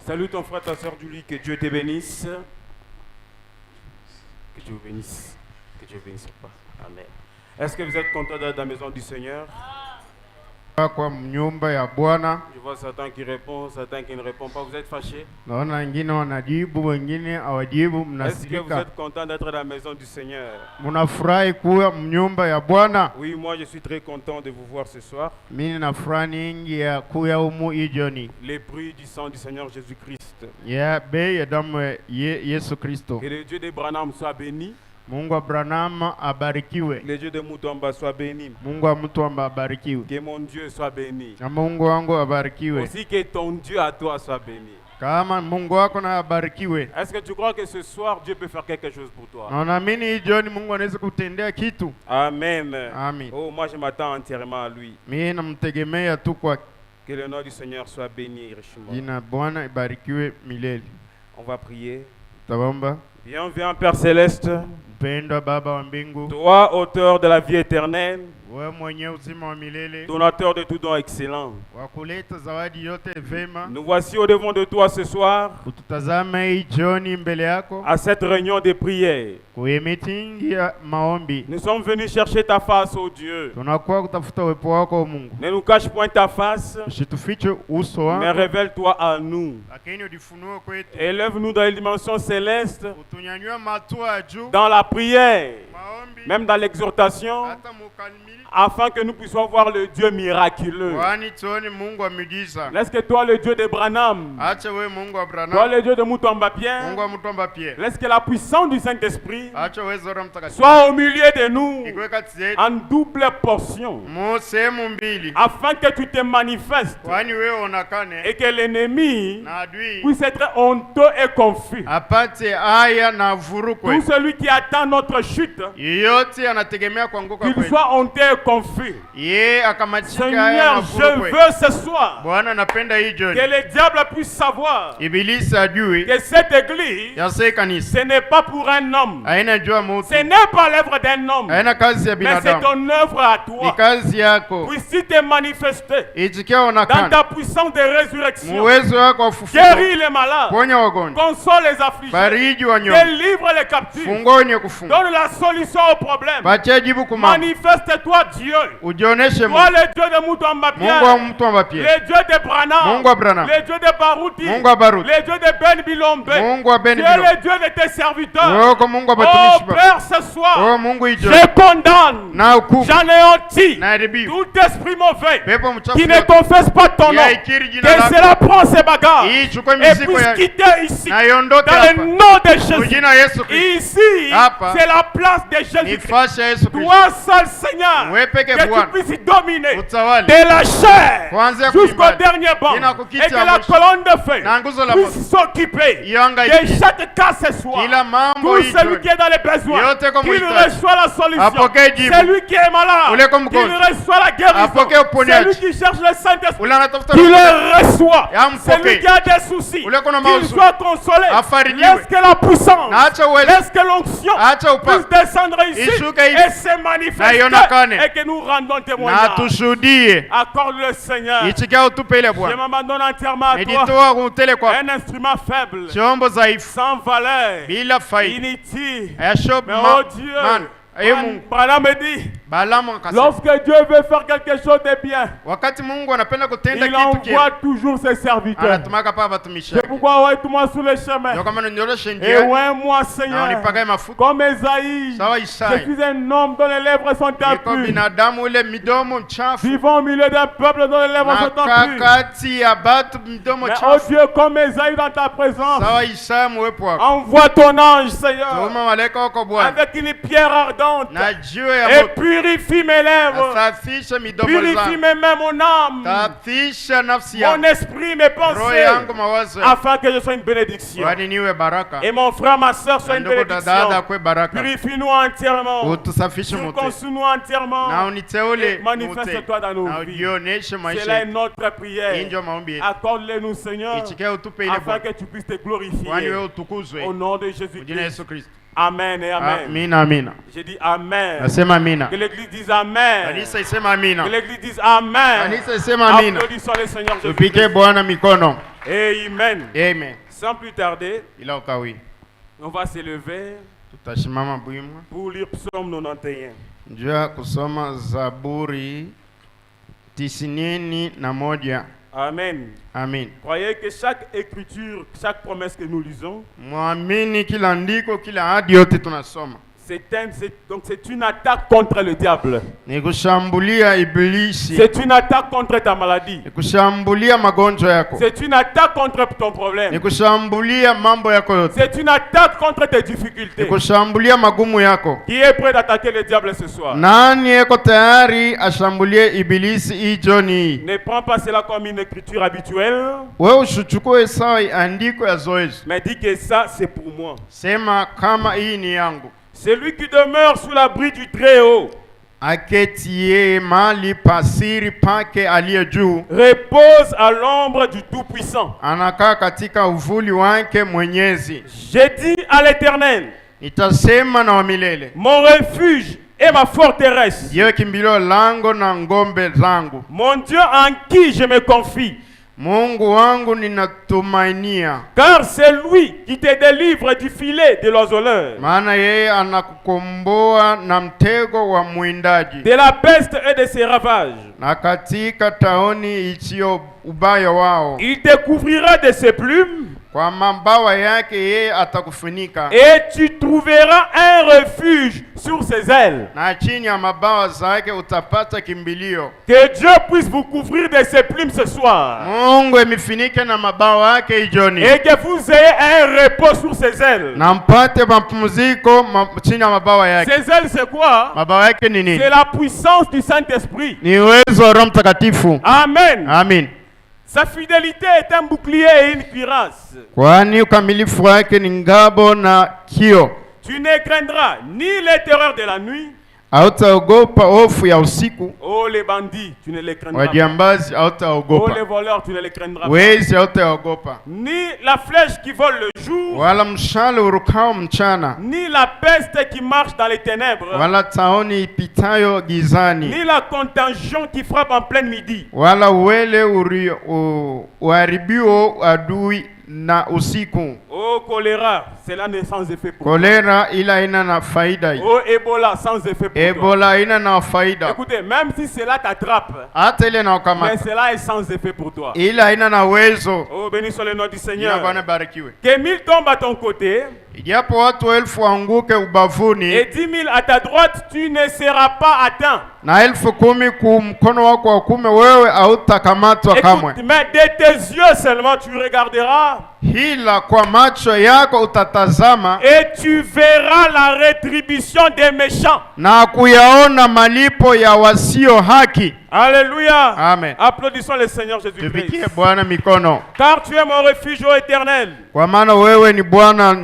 Salut ton frère, ta soeur Julie, que Dieu te bénisse. Que Dieu vous bénisse. Que Dieu bénisse pas. Amen. Est-ce que vous êtes content d'être dans la maison du Seigneur? Kwa nyumba ya Bwana. Je vois certains qui répondent, certains qui ne répondent pas. Vous êtes fâchés? Naona wengine wanajibu, wengine hawajibu. Est-ce que vous Mnasirika. êtes content d'être dans la maison du Seigneur? Mnafurahi kuwa nyumba ya Bwana? Oui, moi je suis très content de vous voir ce soir. Mimi nafurahi nyingi ya kuya humu ijoni. Les bruits du sang du Seigneur Jésus-Christ. Ya bei ya damu ya Yesu Kristo. Que le Dieu de Branham soit béni. Mungu wa Branham abarikiwe. Que le Dieu de Mutomba soit béni. Mungu wa Mutomba abarikiwe. Que mon Dieu soit béni. Na Mungu wangu abarikiwe. Aussi que ton Dieu à toi soit béni. Kama Mungu wako na abarikiwe. Est-ce que tu crois que ce soir Dieu peut faire quelque chose pour toi? Naamini ijoni Mungu anaweza kutendea kitu. Amen. Amen. Oh, moi je m'attends entièrement à lui. Mimi namtegemea tu kwa Que le nom du Seigneur soit béni richement. jina Bwana ibarikiwe milele. On va prier. Taomba. Bienvenue Père Céleste. Mpendwa Baba wa mbingu, Toi, auteur de la vie éternelle, wewe mwenye uzima wa milele, donateur de tout don excellent. wa kuleta zawadi yote vema, Nous voici au devant de toi ce soir, kututazama hii jioni mbele yako à cette réunion de prière. kwenye mitingi ya maombi. Nous sommes venus chercher ta face, ô Dieu. Tunakuwa kutafuta uwepo wako Mungu. Ne nous cache point ta face, Usitufiche uso mais wako, révèle-toi à nous. lakini ujifunue kwetu. Élève-nous dans les dimensions célestes, Utunyanyue matua juu dans la prière, maombi, même dans l'exhortation, hata mukamili, afin que nous puissions voir le Dieu miraculeux. kwani tuone Mungu wa miujiza. Laisse que toi, le Dieu d'Abraham, Acha wewe Mungu wa toi, Branham, le Dieu de Mutomba Mungu Pierre, wa Mutomba pia. laisse que la puissance du Saint-Esprit Acha wewe Roho Mtakatifu soit au milieu de nous ikuwe kati yetu en double portion, mu sehemu mbili, afin que tu te manifestes kwani wewe onakane et que l'ennemi na adui puisse être honteux et confus. apate aya na vurukwe. Tout celui qui attend notre chute, Yeyote anategemea kuanguka qu'il kwetu, soit honteux et confus. yeye akamatika aya Seigneur, na je vurukwe. veux ce soir Bwana napenda hii que jioni le diable puisse savoir Ibilisi ajui que cette église, ya sei kanisa ce n'est pas pour un homme, haina jua mutu, ce n'est pas l'œuvre d'un homme, haina kazi ya mais c'est binadamu, ton œuvre à ni toi. kazi yako. Puisses-tu te manifester Ijikia dans onakana ta puissance de résurrection, muwezo wako wa ufufuko, guéris les malades, ponya wagonjwa, console les affligés, fariji wanyonge, délivre les captifs, fungua wenye kufunga, donne la solution au problème. patia jibu kumama, Manifeste-toi Dieu, ujioneshe toi Mungu, le Dieu de Mutomba Mungu wa Pierre, Mutomba pia, le Dieu de Branham, Mungu wa Branham, le Dieu de Baruti, Mungu wa Baruti, le Dieu de Ben Bilombe, Mungu wa tu Ben es Bilo, le Dieu de tes serviteurs. wewe kwa Mungu wa Oh batumishi bako, Père, ce soir, wewe Mungu ijoni je condamne, na hukumu j'anéantis na haribifu tout esprit mauvais pepo mchafu qui ne yote confesse pas ton nom, yaikiri jina que lako, cela prend ses bagages ichukue et mizigo puisse ya quitter ici na iondoke dans le hapa nom de Jésus. jina Yesu Kristo. Ici, Hapa. c'est la place de Ni Jésus. fasha ya Yesu Kristo, Toi seul, Seigneur, wewe peke que tu Bwana puisses dominer utawale de la chair kuanzia jusqu'au kuimani dernier banc Ina et kukiti que ya la mwisho. colonne de feu na nguzo la moto puisse s'occuper ihangaike de chaque cas ce soir. kila mambo Tout hii celui jioni. qui est dans les besoins, Yote kwa qu'il muhitaji. reçoit la solution. Apokee jibu. Celui qui est malade, Ule kwa qu'il mgonjwa. reçoit la guérison. Apokee uponyaji. Celui qui cherche le Saint-Esprit, ule anatafuta qu'il Roho le reçoit. Yampokee. Celui qui a des soucis, Ule kuna qu'il mauzuri. soit consolé. Afarijiwe. Laisse que la puissance, na acha uweze laisse que l'onction acha puisse upako descendre ici Ishuke hivi. et se manifester ionekane. et que nous rendons na témoignage. tushuhudie. Accorde le Seigneur. Ichikia utupe ile Je Bwana, m'abandonne entièrement à toi. nijitoa kutele kwa Un instrument faible, chombo dhaifu sans valeur, bila faida inutile. ayasho Mais oh Dieu, Mungu Branham me dit, Balamu akasema lorsque Dieu veut faire quelque chose de bien, wakati Mungu anapenda kutenda il kitu kile envoie toujours ses serviteurs. anatumaka pa watumishi C'est wake. pourquoi ouais-moi sur le chemin. Ndio kama ninyoroshe Et njia ouais, moi, na Seigneur, unipagae mafuta comme Esaïe, sawa je Isaya. suis un homme dont les lèvres sont Niko impures. binadamu ule midomo mchafu Vivant au milieu d'un peuple dont les lèvres sont na impures. kakati ya batu midomo Mais oh chafu Dieu, comme Esaïe dans ta présence, sawa Isaya muwepo wako. envoie ton ange, Seigneur, Tuma malaika wako Bwana avec une pierre ardente na jiwe ya et moto purifie mes lèvres, asafishe midomo purifie zangu, même mon âme, safisha nafsi mon yangu, esprit, mes roho pensées, yangu, mawazo yangu, afin que je sois une bénédiction. kwani niwe baraka Et mon frère, ma soeur, soient na une ndugu dada bénédiction. kwe baraka. Purifie-nous entièrement. Utusafishe moto Circoncis-nous entièrement. na uniteule Et manifeste-toi dans nos na vies. ujioneshe C'est maisha là yetu. notre Hii prière. ndio maombi yetu. Accorde-le-nous, Seigneur, Ichikie utupe ile afin Bwana, que tu puisses te kwani glorifier. wewe utukuzwe Au nom de kwa jina la Jésus-Christ. Yesu Kristo. Amen et amen. Amina, amina. J'ai dit Amen. Nasema amina. Que l'Église dise Amen. Kanisa isema amina. Que l'Église dise Amen. Kanisa isema amina. Applaudissons le Seigneur Jésus. Tupige Bwana mikono. Amen. Amen. Sans plus tarder, Ila ukawi. on va s'élever Tutashimama bwimwa. pour lire Psaume 91. Njua kusoma Zaburi 91. Amen. Amen. Croyez que chaque écriture, chaque promesse que nous lisons, Muamini kila andiko, kila ahadi yote tunasoma. donc c'est une attaque contre le diable. Ni kushambulia ibilisi. C'est une attaque contre ta maladie. Ni kushambulia magonjwa yako. C'est une attaque contre ton problème. Ni kushambulia mambo yako yote. C'est une attaque contre tes difficultés. Ni kushambulia magumu yako. Qui est prêt d'attaquer le diable ce soir? Nani yako tayari ashambulie ibilisi hii jioni? Ne prends pas cela comme une écriture habituelle, Wewe usichukue sawa andiko ya zoezi. mais dis que ça c'est pour moi. Sema kama hii ni yangu. Celui qui demeure sous l'abri du Très-Haut Aketie mali pasiri pake aliye juu. repose à l'ombre du Tout-Puissant. Anakaa katika uvuli wake Mwenyezi. J'ai dit à l'Éternel, Nitasema na wa milele. mon refuge et ma forteresse, Ndiyo kimbilio lango na ngombe zangu. mon Dieu en qui je me confie. Mungu wangu ninatumainia. Car c'est lui qui te délivre du filet de l'oiseleur, Maana yeye anakukomboa na mtego wa mwindaji. de la peste et de ses ravages. Na katika taoni ichio ubaya wao. Il te couvrira de ses plumes, Kwa mabawa yake yeye atakufunika. et tu trouveras un refuge sur ses ailes. Na chini ya mabawa zake utapata kimbilio. Que Dieu puisse vous couvrir de ses plumes ce soir, Mungu emifinike na mabawa yake ijoni. et que vous ayez un repos sur ses ailes. Na mpate mapumziko chini ya mabawa yake. Ses ailes c'est quoi? Mabawa yake ni nini? C'est la puissance du Saint-Esprit. Ni uwezo wa Roho Mtakatifu. Amen. Amen. Sa fidélité est un bouclier et une cuirasse. Kwani ukamilifu wake ni ngabo na kio. Tu ne craindras ni les terreurs de la nuit. Hautaogopa hofu ya usiku. Oh les bandits, tu ne les craindras pas. Wajambazi Oh hautaogopa. les voleurs, tu ne les craindras pas. Wezi hautaogopa. Ni la flèche qui vole le jour, Wala mshale urukao mchana. ni la peste qui marche dans les ténèbres, Wala taoni ipitayo gizani. ni la contagion qui frappe en plein midi. Wala uwele uharibio adui na usiku. Oh choléra, cela n'est sans effet pour toi. Kolera ila ina na faida. Oh Ebola, sans effet pour toi. Ebola ina na faida. Écoutez, même si cela t'attrape, Hata ile na mais ukamata. cela est sans effet pour toi. Ila ina na uwezo. Oh béni soit le nom du Jina Seigneur. Bwana barikiwe. Que 1000 tombent à ton côté Ijapo watu 1000 waanguke ubavuni et 10 000 à ta droite, tu ne seras pas atteint. na 10,000 ku mkono wako wa kume, wewe hautakamatwa kamwe. Écoute, mais de tes yeux seulement tu regarderas Hila kwa macho yako utatazama et tu verras la rétribution des méchants. na kuyaona malipo ya wasio haki. Alléluia. Amen. Applaudissons le Seigneur Jésus-Christ. Tupikie Bwana mikono. Car tu es mon refuge, ô Éternel. Kwa maana wewe ni Bwana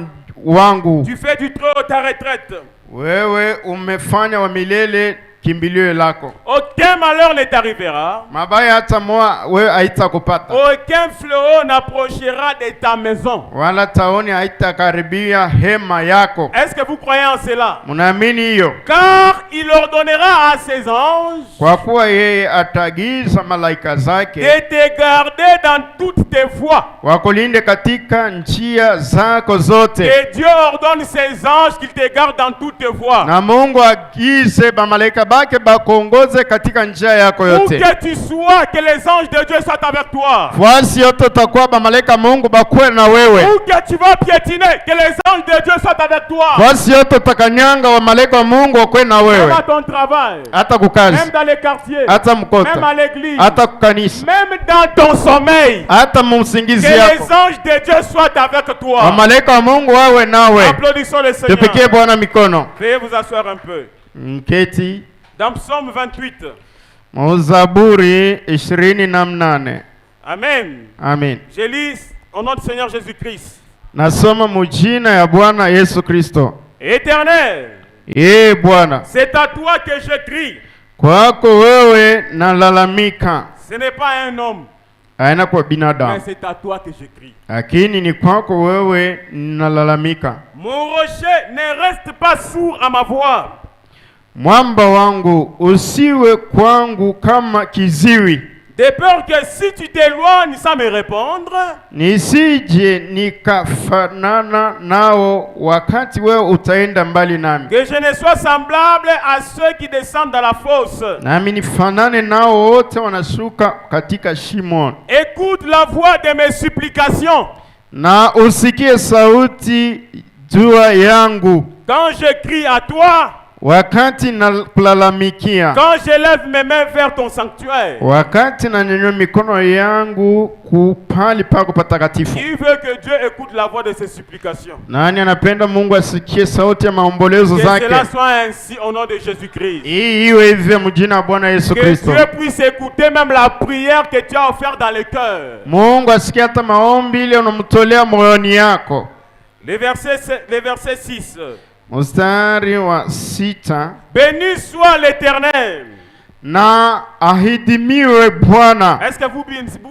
wangu. Tu fais du trône ta retraite. Wewe umefanya wa milele kimbilio lako. Aucun malheur ne t'arrivera. Mabaya hata moja wewe haitakupata. Aucun fléau n'approchera de ta maison. Wala taoni haitakaribia hema yako. Est-ce que vous croyez en cela? Munaamini hiyo? Car il ordonnera à ses anges Kwa kuwa yeye atagiza malaika zake de te garder dans toutes tes voies. wakulinde katika njia zako zote. Et Dieu ordonne ses anges qu'ils te gardent dans toutes tes voies. Na Mungu agize ba malaika bake bakuongoze katika njia yako Où yote. que tu sois, que les anges de Dieu soient avec toi. Fasi yote utakuwa ba malaika Mungu bakuwe na wewe. Où que tu vas piétiner, que les anges de Dieu soient avec toi. Fasi yote utakanyanga wa malaika wa Mungu wakuwe na Même wewe. à ton travail, Hata même kukazi, dans les quartiers, hata même mkota, à l'église, hata kukanisa, même dans ton sommeil. hata Que mumsingizi les yako. anges de Dieu soient avec Wa toi. malaika wa Mungu wawe nawe. Applaudissons le Seigneur. Tupikie Bwana mikono. Veuillez vous asseoir un peu. Mketi. Dans Psaume 28. Zaburi 28. Amen. Amen. Je lis au nom du Seigneur Jésus-Christ. Nasoma mujina ya Bwana Yesu Kristo. Éternel, Bwana, c'est à toi que je crie. kwako wewe nalalamika. Ce n'est pas un homme, Haina kwa mais binadamu, c'est à toi que je crie. lakini ni kwako wewe nalalamika. Mon rocher ne reste pas sourd à ma voix. Mwamba wangu usiwe kwangu kama kiziwi. De peur que si tu t'éloignes sans me répondre, nisije nikafanana nao wakati wewe utaenda mbali nami, que je ne sois semblable à ceux qui descendent dans la fosse. nami nifanane nao wote wanashuka katika shimo. Écoute la voix de mes supplications. Na usikie sauti dua yangu Quand je crie à toi, wakati nakulalamikia, quand je lève mes mains vers ton sanctuaire. wakati nanyanyua mikono yangu kupali pako patakatifu. Il veut que Dieu écoute la voix de ses supplications. Nani anapenda Mungu asikie sauti ya maombolezo Que zake? cela soit ainsi au nom de Jésus-Christ. Hii iwe hivyo mjina wa Bwana Yesu Que Kristo. Dieu puisse écouter même la prière que tu as offerte dans le cœur. Mungu asikie hata maombi ile unamtolea moyoni yako. Le verset 6. Mstari wa 6. Béni soit l'Éternel. Na ahidimiwe Bwana. Est-ce que vous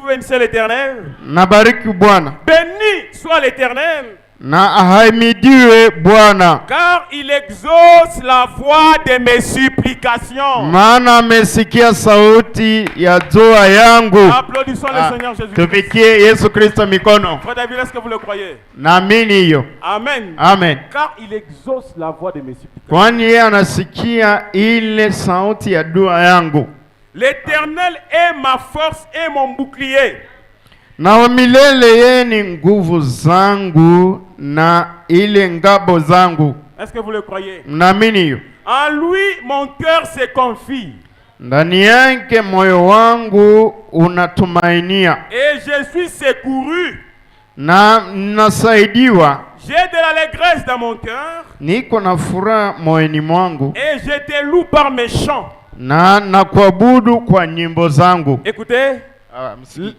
bénissez l'Éternel? Na bariki Bwana. Béni soit l'Éternel. Na ahimidiwe Bwana, car il exauce la voix de mes supplications. maana amesikia sauti ya dua yangu. Applaudissons le Seigneur Jésus-Christ. Tupikie Yesu Kristo mikono. Frère David, est-ce que vous le croyez? Naamini hiyo. Amen. Amen. Car il exauce la voix de mes supplications. Kwani yeye anasikia ile sauti ya dua yangu. L'Éternel est ma force et mon bouclier. Na wa milele yeye ni nguvu zangu na ile ngabo zangu. Est-ce que vous le croyez? Naamini hiyo. En lui, mon cœur se confie. Ndani yake moyo wangu unatumainia. Et je suis secouru. Na nasaidiwa. J'ai de l'allégresse dans mon cœur. Niko na furaha moyoni mwangu. Et je te loue par mes chants. Na kuabudu kwa nyimbo zangu. Écoutez.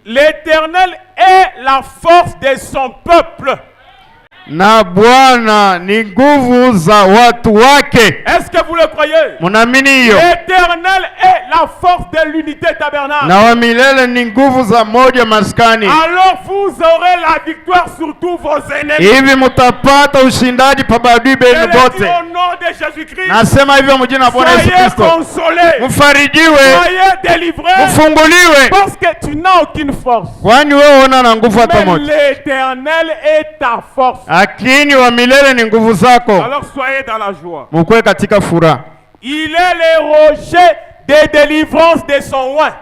L'Éternel est la force de son peuple. Na Bwana ni nguvu za watu wake. Est-ce que vous le croyez? Munaamini hiyo? L'Éternel est la force de l'unité tabernacle. Na wa milele ni nguvu za moja maskani. Alors vous aurez la victoire sur tous vos ennemis. Hivi mutapata ushindaji pa maadui benu bote. Au nom de Jésus-Christ. Nasema hivyo mjina wa Bwana Yesu Kristo. Soyez consolés. Mfarijiwe. Soyez délivrés. Mfunguliwe. Parce que tu n'as aucune force. Kwani wewe una na nguvu hata moja. L'Éternel est ta force. Lakini wa milele ni nguvu zako. Alors soyez dans la joie. Mukwe katika furaha. Il est le rocher de délivrance de son oin.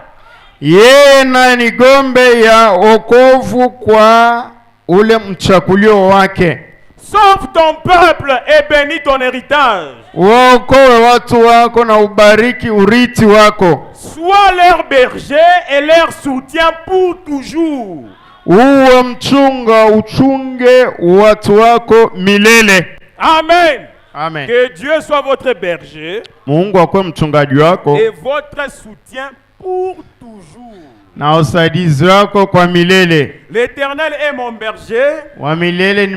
Yeye na ni gombe ya wokovu kwa ule mchakulio wake. Sauve ton peuple et bénis ton héritage. Uokoe watu wako na ubariki urithi wako. Sois leur berger et leur soutien pour toujours. Uwe mchunga uchunge watu wako milele. Amen. Amen. Que Dieu soit votre berger. Mungu akuwe mchungaji wako. Et votre soutien pour toujours. Na usaidizi wako kwa milele. L'Éternel est mon berger. Wa milele ni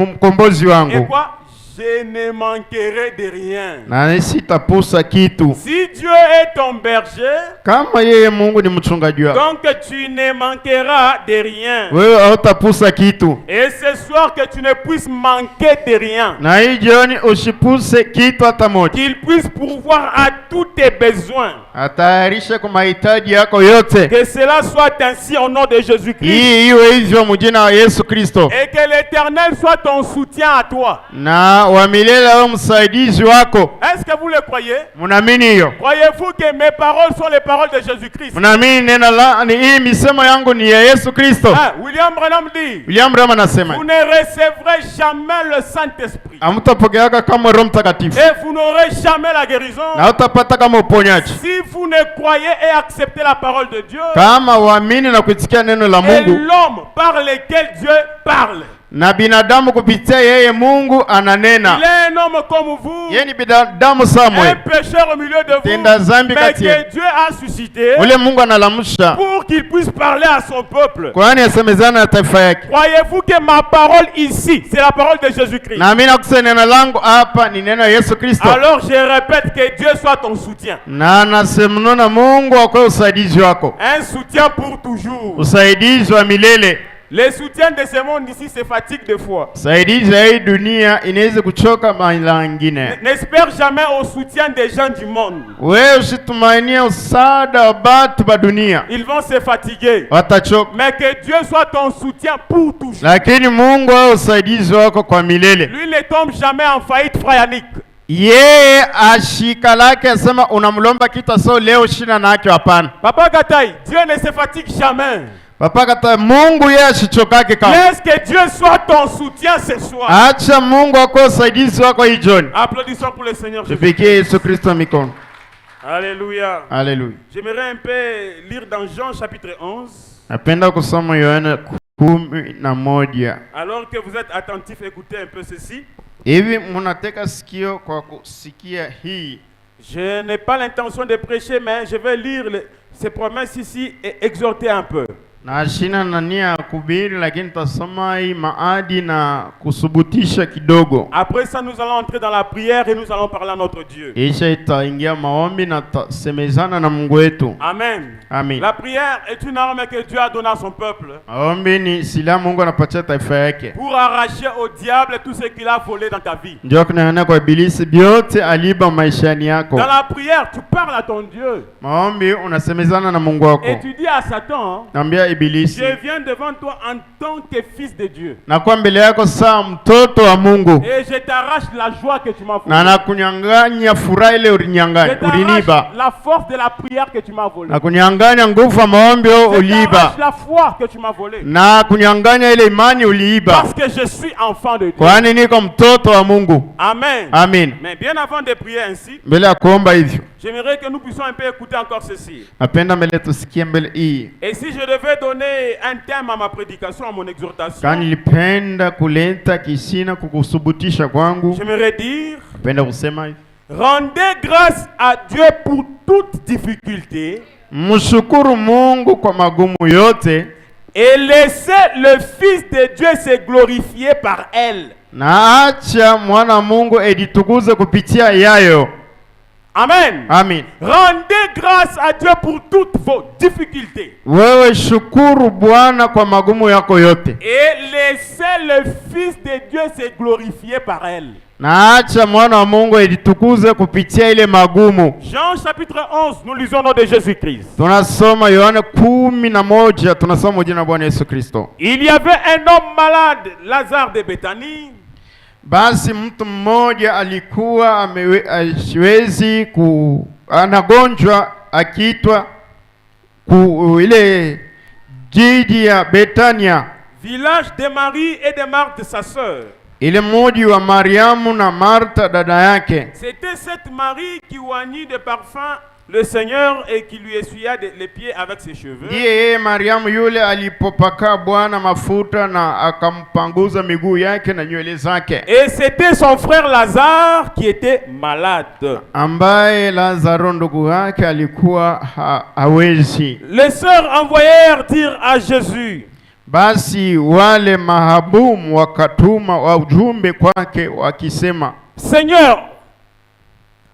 mkombozi wangu. Et quoi? Je ne manquerai de rien. Na sitapusa kitu. Si Dieu est ton berger, kama yeye Mungu ni mchungaji wako, donc tu ne manqueras de rien. wewe hautapusa kitu. Et ce soir que tu ne puisses manquer de rien. Na hii jioni usipuse kitu hata moja. Qu'il puisse pourvoir à tous tes besoins. Atayarishe kwa mahitaji yako yote. Que cela soit ainsi au nom de Jésus-Christ. Hii iwe hivyo mjina wa Yesu Kristo. Et que l'Éternel soit ton soutien à toi. Na wa milele awe msaidizi wako. Est-ce que vous le croyez? Mnaamini hiyo? Croyez-vous que mes paroles sont les paroles de Jésus-Christ? Mnaamini neno la ni hii misemo yangu ni ya Yesu Kristo? William Branham dit. William Branham anasema, vous ne recevrez jamais le Saint-Esprit. Hamtapokeaka kama Roho Mtakatifu. Et vous n'aurez jamais la guérison. Na utapata kama uponyaji. Si vous ne croyez et acceptez la parole de Dieu. Kama uamini na kuitikia neno la Mungu. Et l'homme par lequel Dieu parle. Na binadamu kupitia yeye Mungu ananena. Il est un homme comme vous. Yeye ni binadamu sawa. Un pécheur au milieu de vous. Tenda zambi mais kati yetu. que Dieu a suscité. Ule Mungu analamsha. Pour qu'il puisse parler à son peuple. Kwani asemezana na taifa yake. Croyez-vous que ma parole ici, c'est la parole de Jésus-Christ? Na mimi nakusema neno langu hapa ni neno la Yesu Kristo. Alors je répète que Dieu soit ton soutien. Na nasema Mungu akwe usaidizi wako. Un soutien pour toujours. Usaidizi wa milele. Les soutiens de ce monde ici se fatiguent des fois. Saidizi ya hii dunia inaweza kuchoka mara nyingine. N'espère jamais au soutien des gens du monde. Wewe usitumainie msaada wa watu wa dunia. Ils vont se fatiguer. Watachoka. Mais que Dieu soit ton soutien pour toujours. Lakini Mungu awe usaidizi wako kwa milele. Lui ne tombe jamais en faillite, frère Yannick. Yeye ashika lake asema unamlomba kitu so leo shina nake hapana. Papa Gatai, Dieu ne se fatigue jamais. Papa kata Mungu yeye asichokake kama. Laisse que Dieu soit ton soutien ce soir. Acha Mungu ako usaidizi wako hii jioni. Applaudissons pour le Seigneur Jésus. Tupigie Yesu Kristo mikono. Alléluia. Alléluia. J'aimerais un peu lire dans Jean chapitre 11. Napenda kusoma Yohana 11. Alors que vous êtes attentifs, écoutez un peu ceci. Hivi mnateka sikio kwa kusikia hii. Je n'ai pas l'intention de prêcher, mais je vais lire ces promesses ici et exhorter un peu. Na shina na nia kuhubiri lakini tasoma hii maadi na kusubutisha kidogo. Après ça, nous allons entrer dans la prière et nous allons parler à notre Dieu. Isha itaingia maombi na tasemezana na Mungu wetu. Amen. Amen. La prière est une arme que Dieu a donnée à son peuple. Maombi ni silaha Mungu anapatia taifa yake. Pour arracher au diable tout ce qu'il a volé dans ta vie. Ndio kunaona kwa ibilisi vyote aliba maishani yako. Dans la prière, tu parles à ton Dieu. Maombi unasemezana na Mungu wako. Et tu dis à Satan, Naambia ibilisi, je viens devant toi en tant que fils de Dieu. na kwa mbele yako saa mtoto wa Mungu. Et je t'arrache la joie que tu m'as volée. Na nakunyang'anya furaha ile uliniba. La force de la prière que tu m'as volée. Na kunyang'anya nguvu ya maombi uliiba. La foi que tu m'as volée. Na kunyang'anya ile imani uliiba. Parce que je suis enfant de Dieu. Kwani niko mtoto wa Mungu. Amen. Amen. Mais bien avant de prier ainsi, Mbele ya kuomba hivyo, j'aimerais que nous puissions un peu écouter encore ceci. napenda mbele tusikie mbele hii. Et si je devais donner un thème à ma prédication, à mon exhortation, Kani nilipenda kuleta kisina kukusubutisha kwangu. j'aimerais dire, Napenda kusema hivi. rendez grâce à Dieu pour toute difficulté Mshukuru Mungu kwa magumu yote. et laissez le Fils de Dieu se glorifier par elle. Na acha mwana Mungu editukuze kupitia yayo. Amen. Amen. Rendez grâce à Dieu pour toutes vos difficultés. Wewe shukuru Bwana kwa magumu yako yote. Et laissez le Fils de Dieu se glorifier par elle. Na acha mwana wa Mungu editukuze kupitia ile magumu. Jean chapitre 11, nous lisons au nom de Jésus-Christ. Tunasoma Yohana 11, tunasoma jina la Bwana Yesu Kristo. Il y avait un homme malade, Lazare de Bethanie. Basi mtu mmoja alikuwa hawezi anagonjwa akiitwa ile jiji ya Betania, Village de Marie et de Marthe sa sœur. ile mji wa Mariamu na Martha dada yake. C'était cette Marie qui oignit de parfum le Seigneur et qui lui essuya les pieds avec ses cheveux. Ndiye Mariamu yule alipopaka Bwana mafuta na akampanguza miguu yake na nywele zake. Et c'était son frère Lazare qui était malade. Ambaye Lazaro ndugu yake alikuwa hawezi. Les sœurs envoyèrent dire à Jésus. Basi wale mahabumu wakatuma wa ujumbe kwake wakisema, Seigneur,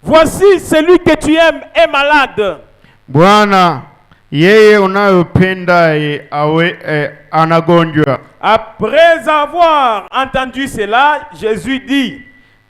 voici celui que tu aimes est malade. Bwana, yeye unayopenda anagonjwa. Après avoir entendu cela, Jésus dit,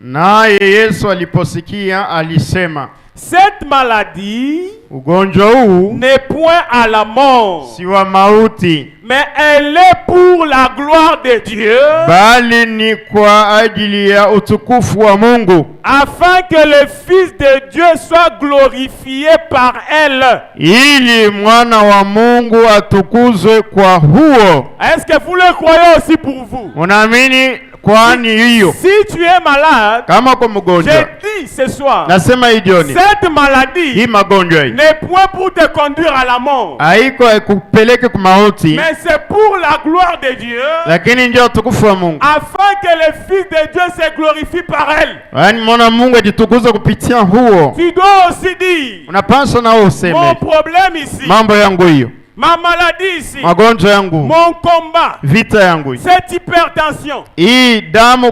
naye Yesu aliposikia alisema, cette maladie ugonjwa huu n'est point à la mort, si wa mauti, mais elle est pour la gloire de Dieu, bali ni kwa ajili ya utukufu wa Mungu, afin que le Fils de Dieu soit glorifié par elle. ili mwana wa Mungu atukuzwe kwa huo. Est-ce que vous le croyez aussi pour vous? Unaamini kwani hiyo? Si tu es malade, Kama kwa mgonjwa, je dis ce soir, nasema hii jioni, cette maladie hii magonjwa hii n'est point pour te conduire à la mort, haiko kupeleke kwa mauti, mais c'est pour la gloire de Dieu, lakini ndio utukufu wa Mungu, afin que le Fils de Dieu se glorifie par elle. yaani mwana Mungu ajitukuze kupitia huo. Tu dois aussi dire, Unapaswa na mon useme problème ici, mambo yangu hiyo, ma maladie ici, magonjwa yangu, mon combat, vita yangu hii, cette hypertension, hii damu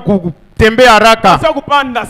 itembee haraka,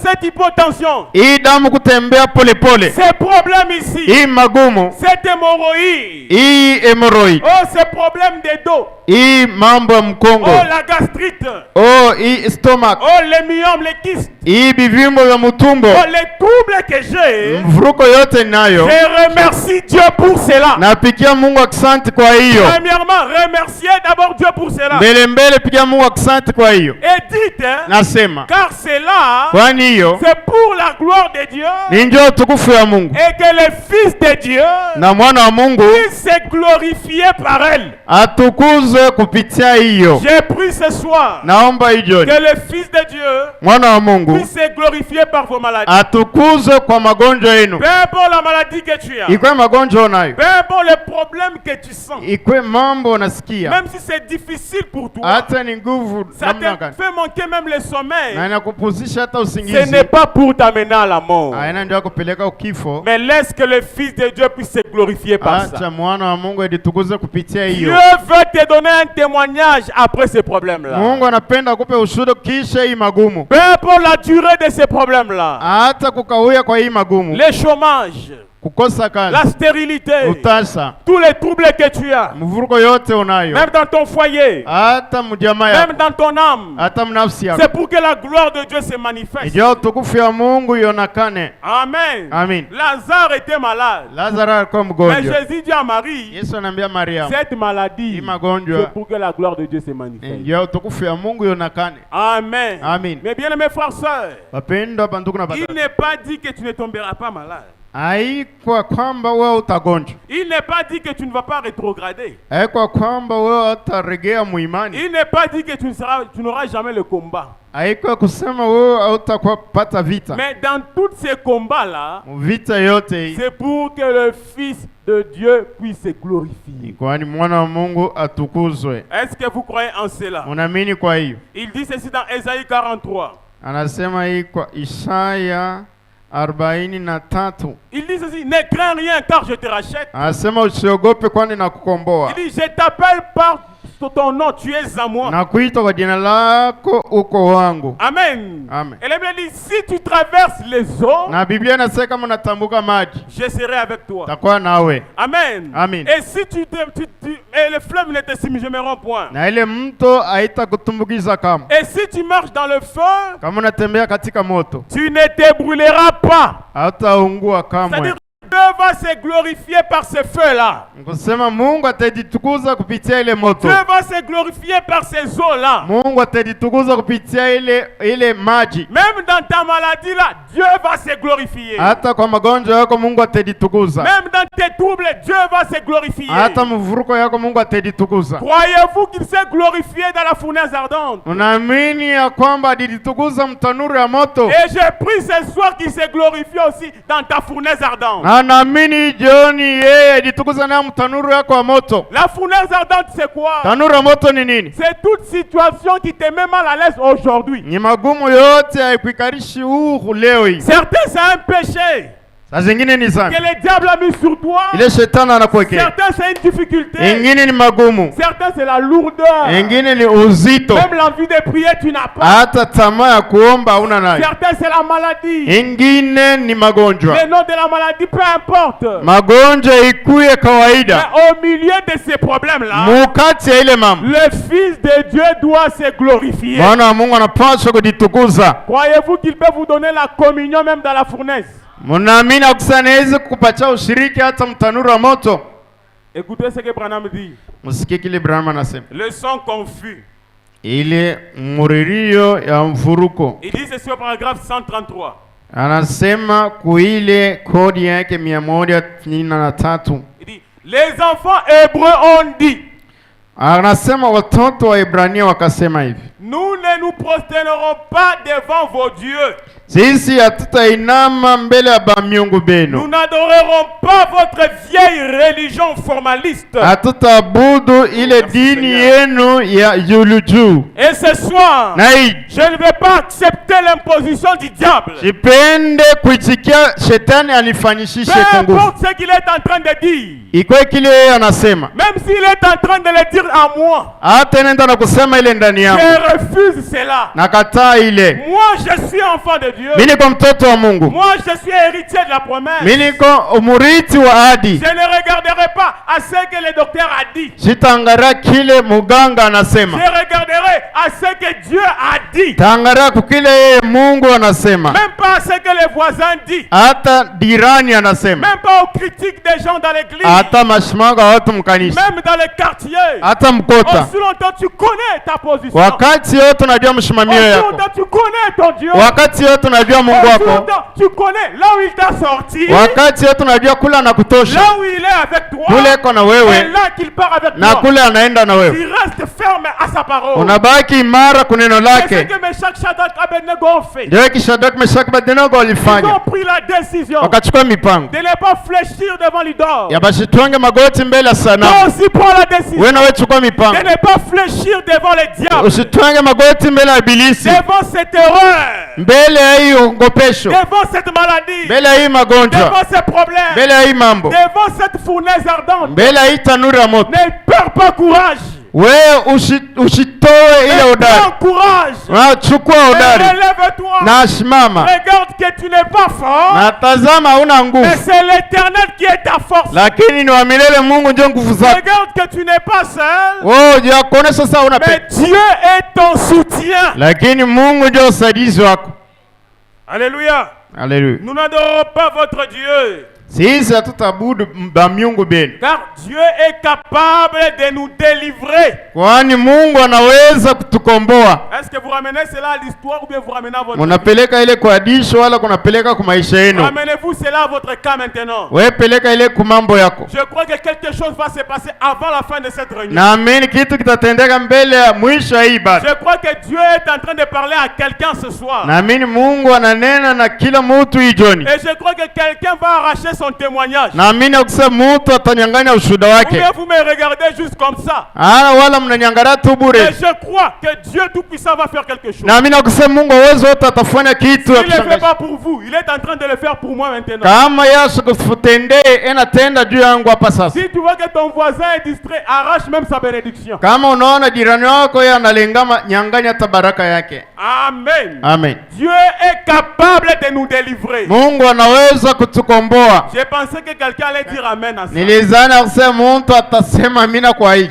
cette hypotension, hii damu kutembea pole pole, ces problèmes ici, hii magumu, cette hémorroïde, hii hemorrhoid, oh ces problèmes de dos, hii mambo ya mkongo, oh la gastrite, oh hii stomach, oh les myomes, les kystes, hii bivimbo vya mtumbo, oh les troubles que j'ai, mvuruko yote nayo. je remercie Dieu pour cela. Napigia Mungu asante kwa hiyo. Premièrement, remerciez d'abord Dieu pour cela. Mbele pigia Mungu asante kwa hiyo. Et dites, Nasema car cela, kwani hiyo c'est pour la gloire de Dieu, ni njoo utukufu ya Mungu, et que le Fils de Dieu na mwana wa Mungu puisse se glorifier par elle. atukuzwe kupitia hiyo. J'ai pris ce soir Naomba hiyo que le Fils de Dieu mwana wa Mungu puisse se glorifier par vos maladies. atukuzwe kwa magonjwa yenu, Peu importe la maladie que tu as, ikwe magonjwa unayo, peu importe les problèmes que tu sens, ikwe mambo unasikia, même si c'est difficile pour toi, hata ni nguvu ça namna te gani, fait manquer même le sommeil, na inakupuzisha hata ce usingizi, n'est pas pour t'amener à la mort, aina ndio kupeleka ukifo. mais laisse que le Fils de Dieu puisse se glorifier par ça. Acha mwana wa Mungu editukuze kupitia Dieu hiyo. veut te donner un témoignage après ces problèmes-là. Mungu anapenda kupe ushuhuda kisha hii magumu, Peu importe la durée de ces problèmes-là, hata kukawia kwa hii magumu, le chômage, kukosa kazi, la stérilité, utasa, tous les troubles que tu as, mvuruko yote unayo, même dans ton foyer, hata mjamaa même yako, dans ton âme, hata mnafsi yako, c'est pour que la gloire de Dieu se manifeste. ndio utukufu ya Mungu ionekane. Amen. Amen. Lazare était malade. Lazaro alikuwa Mais mgonjwa. Jésus dit à Marie, Yesu anambia Mariamu, cette maladie, hii magonjwa c'est pour que la gloire de Dieu se manifeste. ndio utukufu ya Mungu ionekane. Amen. Amen. Mes bien-aimés frères, sœurs, Wapendwa bandugu na il badada, n'est pas dit que tu ne tomberas pas malade. haikuwa kwamba wewe utagonjwa, Il n'est pas dit que tu ne vas pas rétrograder. haikuwa kwamba wewe utaregea muimani, Il n'est pas dit que tu n'auras jamais le combat. haikuwa kusema wewe hautakuwa pata vita. Mais dans tous ces combats-là, Vita yote hii c'est pour que le Fils de Dieu puisse se glorifier. kwani mwana wa Mungu atukuzwe. Est-ce que vous croyez en cela? Unaamini? Kwa hiyo Il dit ceci dans Ésaïe 43. anasema hii kwa Isaya 43, Il dit ceci, ne crains rien car je te rachète. anasema usiogope kwani nakukomboa, Il dit, je t'appelle par ton nom, tu es à moi. na kuita kwa jina lako uko wangu. Amen. Amen. Et la Bible dit, si tu traverses les eaux, Na Biblia inasema kama unatambuka maji je serai avec toi. takuwa nawe, Amen. Amen. Et si et les fleuves ne te submergeront point. na ile mto haitakutumbukiza kama. Et si tu marches dans le feu, Kama unatembea katika moto tu ne te brûleras pas. hautaungua kamwe. C'est-à-dire Dieu va se glorifier par ce feu-là. Kusema Mungu atajitukuza kupitia ile moto, Dieu va se glorifier par ces eaux-là. Mungu atajitukuza kupitia ile maji. Même dans ta maladie-là, Dieu va se glorifier. Hata kwa magonjwa yako Mungu atajitukuza, Même dans tes troubles, Dieu va se glorifier. hata mvuruko yako Mungu atajitukuza. Croyez-vous qu'il s'est glorifié dans la fournaise ardente? Unaamini ya kwamba alijitukuza mtanuru ya moto? Et je prie ce soir qu'il se glorifie aussi dans ta fournaise ardente. Na naamini jioni yeye ajitukuza na mtanuru yako wa moto. La fournaise ardente, c'est quoi? Tanuru ya moto ni nini? C'est toute situation qui te met mal à l'aise aujourd'hui. Ni magumu yote haikuikarishi huru leo hii. Certains, c'est un péché Saa zingine ni que sana le diable a mis sur toi. ile shetani anakuwekea. Certains, c'est une difficulté. Ingine ni magumu, Certains, c'est la lourdeur. ingine ni uzito, Même l'envie de prier, tu n'as pas. hata tamaa ya kuomba hauna nayo. Certains, c'est la maladie. Ingine ni magonjwa, Le nom de la maladie, peu importe. magonjwa ikuye kawaida. Mais au milieu de ces problèmes-là, Mukati ya ile mambo le Fils de Dieu doit se glorifier. Bwana wa Mungu anapaswa kujitukuza. Croyez-vous qu'il peut vous donner la communion même dans la fournaise? Munaamini akusanaweza kukupatia ushiriki hata mtanuru wa moto? Écoutez ce que Branham dit. Msikie kile Branham anasema, Le son confus. ile muririo ya mfuruko. Il dit ceci au paragraphe 133. Anasema kuile kodi yake 183. Il dit, les enfants hébreux ont dit, Anasema watoto wa Ibrania wakasema hivi, nous ne nous prosternerons pas devant vos dieux. sisi hatutainama mbele ya bamiungu Nous benu, n'adorerons pas votre vieille religion formaliste. hatutaabudu ile dini yenu ya yuluju. Et ce soir, Na hii je ne vais pas accepter l'imposition du diable. sipende kuitikia shetani anifanyishishe Peu kwa nguvu. importe ce qu'il est en train de dire. Ikwe kile yeye anasema, Même s'il est en train de le dire à moi. hata nenda na kusema ile ndani yangu, Je refuse cela. nakataa ile. Moi, je suis enfant de Dieu. Mimi niko mtoto wa Mungu. Moi, je suis héritier de la promesse. Mimi niko murithi wa ahadi. Je ne regarderai pas à ce que le docteur a dit. Sitaangalia kile muganga anasema. Je regarderai à ce que Dieu a dit. Taangalia kile yeye Mungu anasema. Même pas à ce que les voisins disent. Hata dirani anasema. Même pas aux critiques des gens dans l'église. Hata mashimanga watu mkanisa. Même dans les quartiers. Hata mkota. Aussi longtemps tu connais ta position. Wakati yote unajua mshimamio Aussi yako. longtemps tu connais ton Dieu. Wakati yote unajua Mungu Aussi wako. longtemps tu connais là où il t'a sorti. Wakati yote unajua kula na kutosha. Là où il est avec toi. Kule iko na Et wewe là qu'il part avec na toi. kule anaenda na wewe. Il reste ferme à sa parole. Unabaki imara kwa neno C'est ce lake. que Meshach, Shadrach, Abednego ont fait. Ndio Shadraka, Meshaki, Abednego Ils walifanya. ont pris la décision Wakachukua mipango. de ne pas fléchir devant l'idole. Ya bashitwange magoti mbele ya Toi sanamu. aussi prends la décision Wewe nawe chukua de mipango. ne pas fléchir devant les diables, Usitwange magoti mbele ya ibilisi. devant cette erreur, Mbele ya hii ongopesho. devant cette maladie, Mbele ya hii magonjwa. devant ces problèmes, Mbele ya hii mambo. devant cette fournaise ardente. Mbele ya hii tanuru ya moto. Ne perds pas courage. Wewe usitoe ile Mais udari. prends courage. Chukua Et udari. relève-toi. Na simama. Regarde que tu n'es pas fort. Na tazama hauna Mais nguvu. c'est l'Éternel qui est ta force. Lakini ni wa milele Mungu ndio nguvu zako. Regarde que tu n'es pas seul. Wewe hujakuona sasa una Mais peke. Dieu est ton soutien. Lakini Mungu ndio usaidizi wako. Alléluia. Haleluya. Nous n'adorons pas votre Dieu. Sisi hatutabudu miungu benu. Car Dieu est capable de nous délivrer. Kwani Mungu anaweza kutukomboa. Est-ce que vous ramenez cela à l'histoire ou bien vous ramenez à votre vie? Munapeleka ile kwa disho wala kunapeleka kwa maisha yenu. Ramenez-vous cela à votre cas maintenant. Wewe peleka ile kwa mambo yako. Je crois que quelque chose va se passer avant la fin de cette réunion. Naamini kitu kitatendeka mbele ya mwisho wa hii ibada. Je crois que Dieu est en train de parler à quelqu'un ce soir. Naamini Mungu ananena na kila mtu hii jioni. Et je crois que quelqu'un va arracher son témoignage. Naamini akisema mtu atanyang'anya ushuhuda Ou wake. bien vous me regardez juste comme ça. Wala mnanyang'anya tu Et bure. je crois que Dieu Tout-Puissant va faire quelque chose. Naamini akisema Mungu uwezo wote atafanya kitu ya Il ne le fait kushangaza. pas pour vous, il est en train de le faire pour moi maintenant. Kama Yesu kutendee enatenda juu yangu hapa sasa. Si tu vois que ton voisin est distrait, arrache même sa bénédiction. Kama unaona jirani wako yeye analengama, nyang'anya hata baraka yake. Amen. Amen. Dieu est capable de nous délivrer. Mungu anaweza kutukomboa. J'ai pensé que quelqu'un allait dire amen à ça. Nilizani kusema mtu atasema amina kwa hii.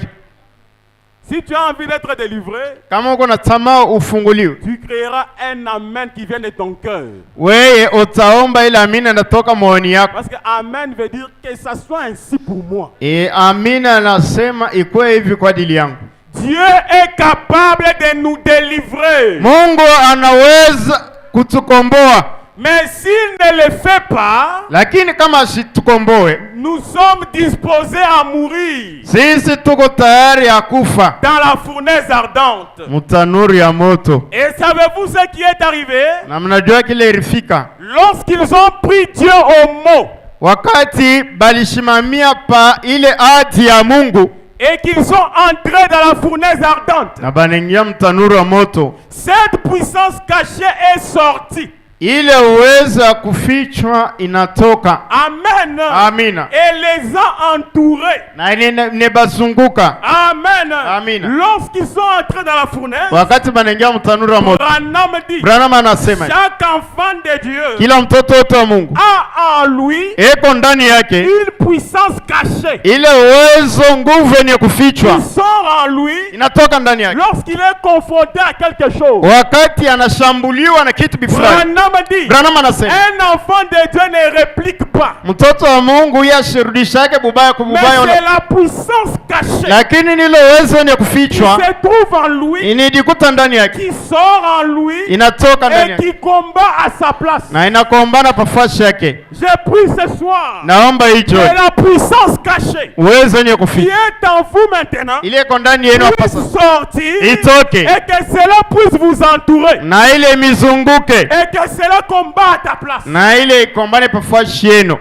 Si tu as envie d'être délivré, Kama uko na tamaa ufunguliwe. tu créeras un amen qui vient de ton cœur. Wewe utaomba ile amina inatoka moyoni yako. Parce que amen veut dire que ça soit ainsi pour moi. Amina anasema ikuwe hivi kwa ajili yangu. Dieu est capable de nous délivrer. Mungu anaweza kutukomboa. Mais s'il ne le fait pas, Lakini kama asitukomboe, nous sommes disposés à mourir sisi tuko tayari ya kufa dans la fournaise ardente. mtanuri ya moto. Et savez-vous ce qui est arrivé? Na mnajua kile ilifika Lorsqu'ils ont pris Dieu au mot wakati balishimamia pa ile ahadi ya Mungu et qu'ils sont entrés dans la fournaise ardente, na banaingia mtanuri wa moto, cette puissance cachée est sortie. ile uwezo ya kufichwa inatoka. Amen. Amina. Et les a entourés. Na inebazunguka. Amen. Amina. Lorsqu'ils sont entrés dans la fournaise, Wakati banaingia mtanuri wa moto, Branham dit, Branham anasema chaque enfant de Dieu kila mtoto wote wa Mungu a en lui eko ndani yake une puissance cachée ile uwezo, nguvu yenye kufichwa qui sort en lui inatoka ndani yake lorsqu'il est confronté à quelque chose. wakati anashambuliwa na kitu fulani. Branham dit, Branham anasema un enfant de Dieu ne réplique pas. mtoto wa Mungu yashirudishake bubaya kwa Mais bubaya, c'est la puissance cachée lakini nile uwezo yenye qui kufichwa se trouve en lui, inijikuta ndani yake, qui sort en lui inatoka ndani et yake qui combat à sa place. na inakombana pafasi yake. J'ai pris ce soir Naomba hicho et la puissance cachée uwezo yenye qui kufichwa est en vous maintenant ile iko ndani yenu hapa puisse sasa sortir itoke et que cela puisse vous entourer na ile mizunguke et que cela combat à ta place. na ile ikombane pafasi yenu.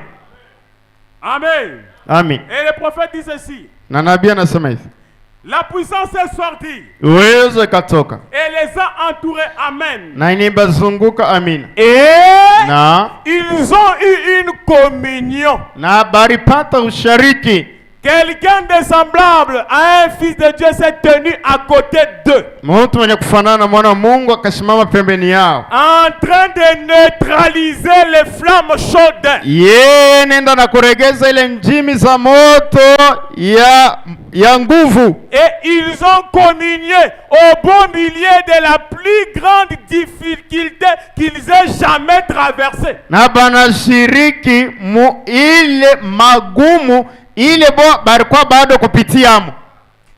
Amen. Amen. Et le prophète dit ceci, Na nabii anasema hivi, la puissance est sortie uwezo ikatoka et les a entourés. Amen. na inibazunguka. Amina. Et Na ils ont eu une communion. balipata ushariki Quelqu'un de semblable à un fils de Dieu s'est tenu à côté d'eux, Mtu mwenye kufanana na mwana wa Mungu akasimama pembeni yao. en train de neutraliser les flammes chaudes. Yeye nenda na kuregeza ile njimi za moto ya nguvu. Et ils ont communié au beau milieu de la plus grande difficulté qu'ils aient jamais traversée. Na banashiriki mu ile magumu ile barikuwa bado kupitiamo.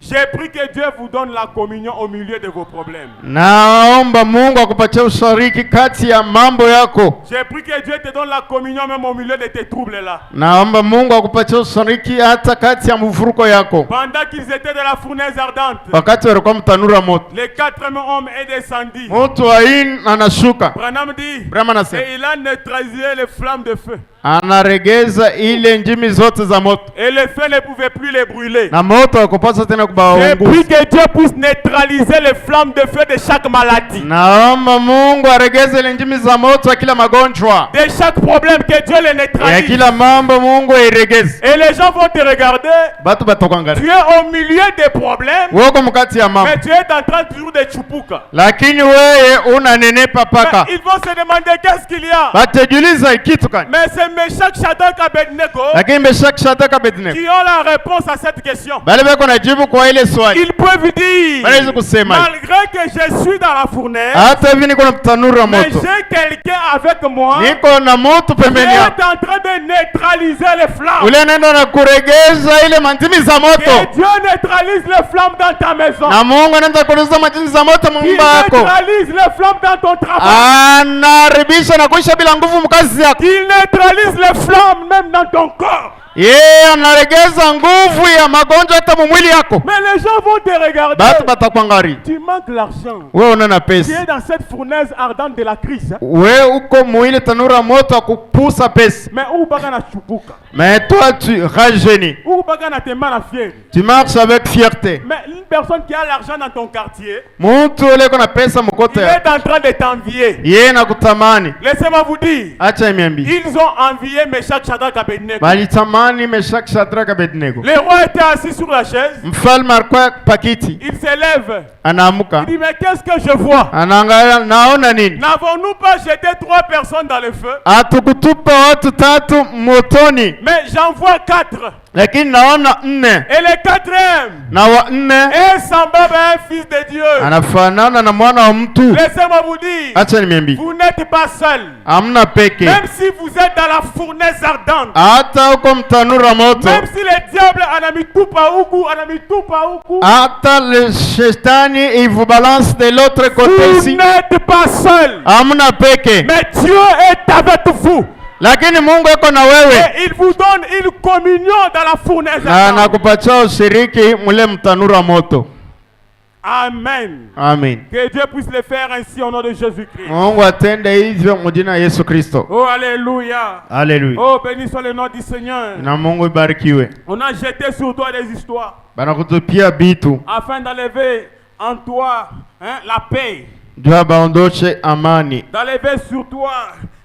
J'ai pris que Dieu vous donne la communion au milieu de vos problèmes. Naomba Mungu akupatie ushariki kati ya mambo yako. J'ai pris que Dieu te donne la communion même au milieu de tes troubles là. Naomba Mungu akupatie ushariki hata kati ya mvuruko yako. Pendant qu'ils étaient dans la fournaise ardente, Wakati walikuwa mtanura moto, les 4 hommes est descendu. mtu wa nne anashuka. Branham dit, Branham anasema, et il a neutralisé les flammes de feu. anaregeza ile njimi zote za moto. Et le feu ne pouvait plus les brûler. Na moto hakupaswa tena J'ai kubaunguza. pris que Dieu puisse neutraliser les flammes de feu de chaque maladie. Naomba Mungu aregeze ile njimi za moto ya kila magonjwa. De chaque problème, que Dieu les Ya neutralise. kila mambo Mungu airegeze. Et les gens vont te regarder. Batu batakuangalia. Tu es au milieu des problèmes, Woko mkati ya mambo. mais tu es en train toujours de chupuka. Lakini wewe unanenepa paka. Mais ils vont se demander qu'est-ce qu'il y a. Batajiuliza kitu gani? Mais c'est Meshach, Shadrach, Abednego Lakini Meshaki, Shadraka, Abednego qui ont la réponse à cette question. bale beko najibu kwa ile swali. Ils peuvent dire, Wanaweza kusema malgré que je suis dans la fournaise, hata hivi niko na mtanura mais moto, j'ai quelqu'un avec moi niko na moto qui pembeni est yangu, en train de neutraliser les flammes. ule nenda na kuregeza ile mandimi za Que moto, Dieu neutralise les flammes dans ta maison. na Mungu anaenda kuregeza mandimi za moto Il mumba yako, neutralise les flammes dans ton travail. anaharibisha na kuisha bila nguvu mkazi yako. Il neutralise les flammes même dans ton corps. Yeye anaregeza nguvu ya magonjwa hata mumwili yako. Mais les gens vont te regarder. Batu batakwangari, Tu manques l'argent. wewe una na Tu pesa, es dans cette fournaise ardente de la crise. wewe uko muile tanura moto akupusa pesa, Mais où baga na chupuka? mais toi tu rajeuni, Où baga na te na fier? tu marches avec fierté. Mais une personne qui a l'argent dans ton quartier, Mtu ule kuna pesa il mkote est en train de t'envier. yeye nakutamani. Laissez-moi vous dire, Acha niambie, ils ont envié Meshach, Shadrach, Abednego. balitamani Meshaki, Shadraka, Abednego. Le roi était assis sur la chaise. Mfalme alikuwa pakiti, Il s'élève. anaamuka, Il dit, mais qu'est-ce que je vois? anaangalia, naona nini? N'avons-nous pas jeté 3 personnes dans le feu? Hatukutupa watu 3 motoni, Mais j'en vois 4. lakini naona 4, Et le 4e na wa 4 est semblable à un fils de Dieu. anafanana na mwana wa mtu. Laissez-moi vous dire, Acha niambie, vous n'êtes pas seul. amna peke, Même si vous êtes dans la fournaise ardente, hata uko mtanura moto, même si le diable en a mis tout par huku, en a mis tout par huku, hata le shetani il vous balance de l'autre côté vous ici, n'êtes pas seul. amna peke, Mais Dieu est avec vous. lakini Mungu yuko na wewe. Et il vous donne une communion dans la fournaise Na ardente. nakupatia ushiriki mule mtanura moto. Amen. Amen. Que Dieu puisse le faire ainsi au nom de Jésus-Christ. Mungu atende hivyo mjina Yesu Kristo. Oh, alléluia. Haleluya. Oh, béni soit le nom du Seigneur. Na Mungu ibarikiwe. On a jeté sur toi des histoires Banakutupia bitu afin d'enlever en toi la paix, jua baondoshe amani, d'enlever sur toi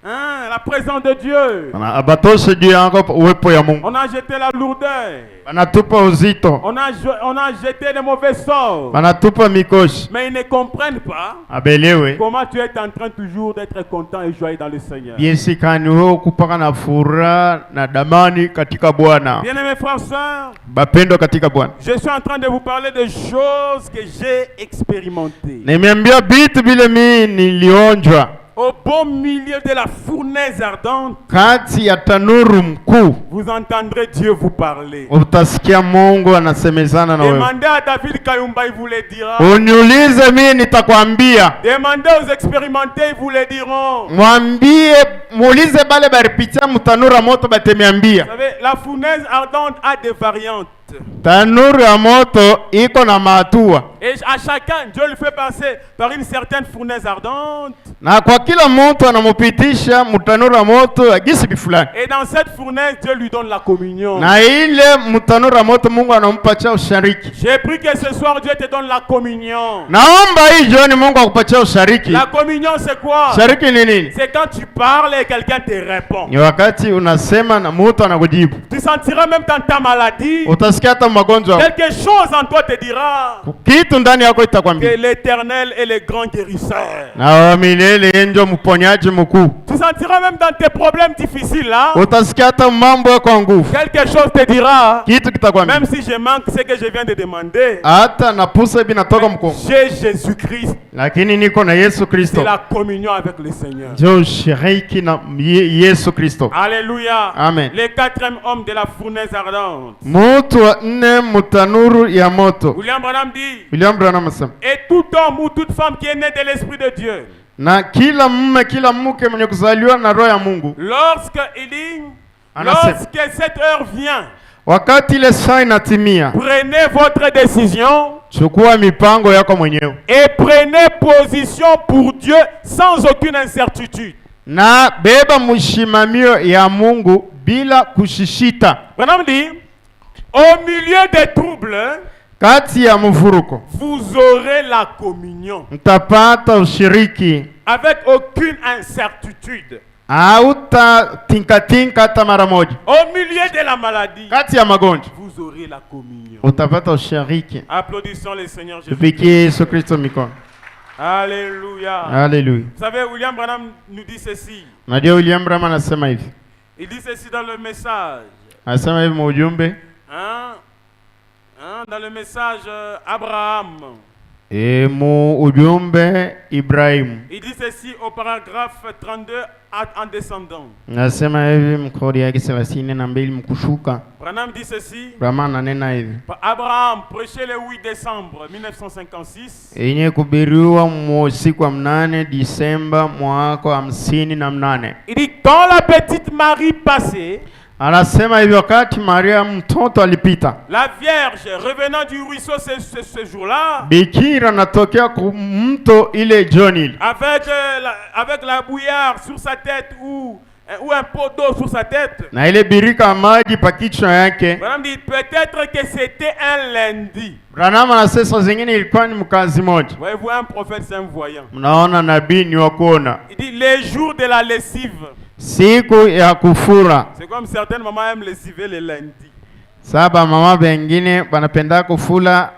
la présence de Dieu. abatoshe juu yako uwepo ya Mungu. On a jeté la lourdeur. Banatupa uzito, On a jeté les mauvais sorts. banatupa mikoshi. Mais ils ne comprennent pas Abelewe comment tu es en train toujours d'être content et joyeux dans le Seigneur. jinsi kani wewe kupaka na furaha na damani katika Bwana. Bien-aimés frères et sœurs, Bapendo katika Bwana. je suis en train de vous parler de choses que j'ai expérimentées. Nimeambia bitu bile mimi nilionjwa Au beau milieu de la fournaise ardente, kati ya tanuru mkuu. vous entendrez Dieu vous parler. Utasikia Mungu anasemezana na wewe. Demandez à David Kayumba, il vous le dira. Uniulize mimi nitakwambia. Demandez aux expérimentés, ils vous le diront. Mwambie, muulize bale baripitia mtanura moto Vous batemiambia. savez, la fournaise ardente a des variantes. Tanuru ya moto iko na matua. Et à chacun, Dieu lui fait passer par une certaine fournaise ardente. Na kwa kila mtu anamupitisha mtanuru ya moto ya gisi bifulani. Et dans cette fournaise, Dieu lui donne la communion. Na ile mtanuru ya moto Mungu anampatia ushariki. J'ai pris que ce soir Dieu te donne la communion. Naomba hii jioni Mungu akupatia ushariki. La communion c'est quoi? Shariki ni nini? C'est quand tu parles et quelqu'un te répond. Ni wakati unasema na mtu anakujibu. Tu sentiras même dans ta maladie. Utasikia hata magonjwa. Quelque chose en toi te dira Kitu ndani yako itakwambia. que l'Éternel est le grand guérisseur. Na wa milele ndio mponyaji mkuu. Tu sentiras même dans tes problèmes difficiles là. Utasikia hata mambo yako nguvu. Quelque chose te dira. Kitu kitakwambia. Même si je manque ce que je viens de demander. Hata napusa hivi natoka mkongo. J'ai Jésus-Christ. Lakini niko na Yesu Kristo. C'est la communion avec le Seigneur. Ndio shiriki na Yesu Kristo. Alléluia. Amen. Le quatrième homme de la fournaise ardente. Mtu wa nne mtanuru ya moto. William Branham dit. William Branham asema. Et tout homme ou toute femme qui est né de l'Esprit de Dieu. Na kila mume kila mke mwenye kuzaliwa na roho ya Mungu. Lorsque cette heure vient. Wakati ile saa inatimia. Prenez votre décision. Chukua mipango yako mwenyewe. Et prenez position pour Dieu sans aucune incertitude. Na beba mshimamio ya Mungu bila kushishita. Branham dit, au milieu des troubles, kati ya mvuruko, vous aurez la communion. Mtapata ushiriki. Avec aucune incertitude. Hauta tinka hata mara moja. Au milieu de la maladie, kati ya magonjwa, vous aurez la communion. Utapata ushiriki. Applaudissons le Seigneur Jésus. Tupigie Yesu Kristo mikono. Alléluia. Alléluia. Vous savez, William Branham nous dit ceci. Najua William Branham anasema hivi. Il dit ceci dans le message. Anasema hivi mujumbe. Dans le message Abraham. Mu ujumbe Ibrahim. Il dit ceci au paragraphe 32 en descendant. Nasema hivi mkodi yake 32 mkushuka. Branham dit ceci. Branham anena hivi. Abraham prêché le 8 décembre 1956. Yenye kubiriwa siku ya 8 Disemba mwaka 58. Il dit quand la petite Marie passait. Anasema hivi wakati Maria mtoto alipita. La Vierge revenant du ruisseau ce jour-là. Bikira natokea mto ile John. Avec la bouillarde sur sa tête ou un pot d'eau sur sa tête. Na ile birika maji pa kichwa yake. Branham dit peut-être que c'était un lundi. Branham anasema zingine ilikuwa ni mkazi moja. Voyez-vous, un prophète c'est un voyant. Mnaona nabii ni wa kuona. Il dit les jours de la lessive. Siku ya kufura. C'est comme certaines mamans aiment lessiver le lundi. Saba mama bengine banapenda kufula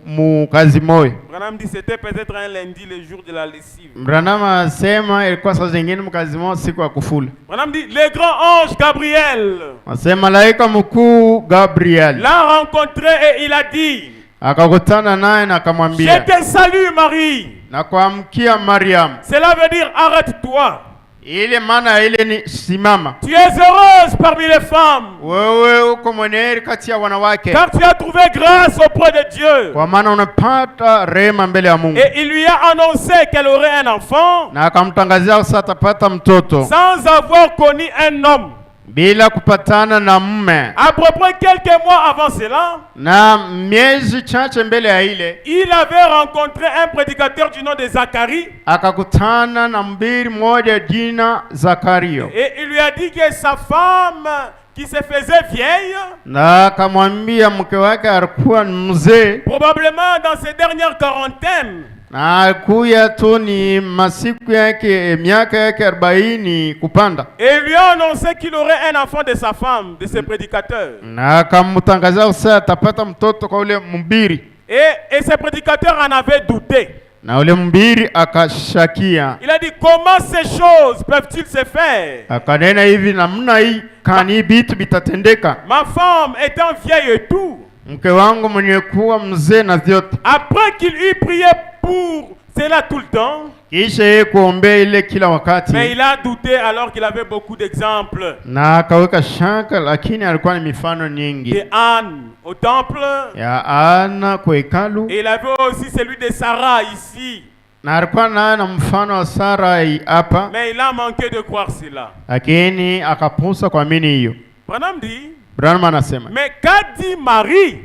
mukazi moyo. Branham dit c'était peut-être un lundi le jour de la lessive. Branham asema ilikuwa saa zingine mkazi moyo siku ya kufula. Branham dit le grand ange Gabriel. Asema malaika mkuu Gabriel l'a rencontré et il a dit. Akakutana naye na akamwambia. Je te salue Marie. Na kuamkia Mariam. Cela veut dire arrête-toi. Ile maana ile ni simama. Tu es heureuse parmi les femmes. Wewe uko mwenye kati ya wanawake. Car tu as trouvé grâce auprès de Dieu. Kwa maana unapata rehema mbele ya Mungu. Et il lui a annoncé qu'elle aurait un enfant. Na akamtangazia sasa atapata mtoto. Sans avoir connu un homme. Bila kupatana na mume. À peu près quelques mois avant cela. Na miezi chache mbele ya ile. Il avait rencontré un prédicateur du nom de Zacharie. Akakutana na mbiri mmoja jina Zakario. Et il lui a dit que sa femme qui se faisait vieille. Na akamwambia mke wake alikuwa mzee. Probablement dans ses dernières quarantaines. Na kuya tu ni masiku yake miaka yake 40 kupanda. Et lui a annoncé qu'il aurait un enfant de sa femme, de ce prédicateur. Na akamtangazia sasa atapata mtoto kwa ule mbiri. Et ce prédicateur en avait douté. Na ule mbiri akashakia. Il a dit comment ces choses peuvent-ils se faire? Akanena hivi namna hii kani bitu bitatendeka. Ma femme étant vieille et tout. Mke wangu mwenye kuwa mzee na vyote. Après qu'il eut prié pour cela tout le temps. Kisha kuombea ile kila wakati. Mais il a douté alors qu'il avait beaucoup d'exemples. Na akaweka shaka lakini alikuwa na mifano nyingi. De Anne au temple. Ya Anna kwa hekalu. Et il avait aussi celui de Sarah ici. Na alikuwa na mfano wa Sara hapa. Mais il a manqué de croire cela. Lakini akapusa kuamini hiyo. Branham dit. Branham anasema. Mais qu'a dit Marie?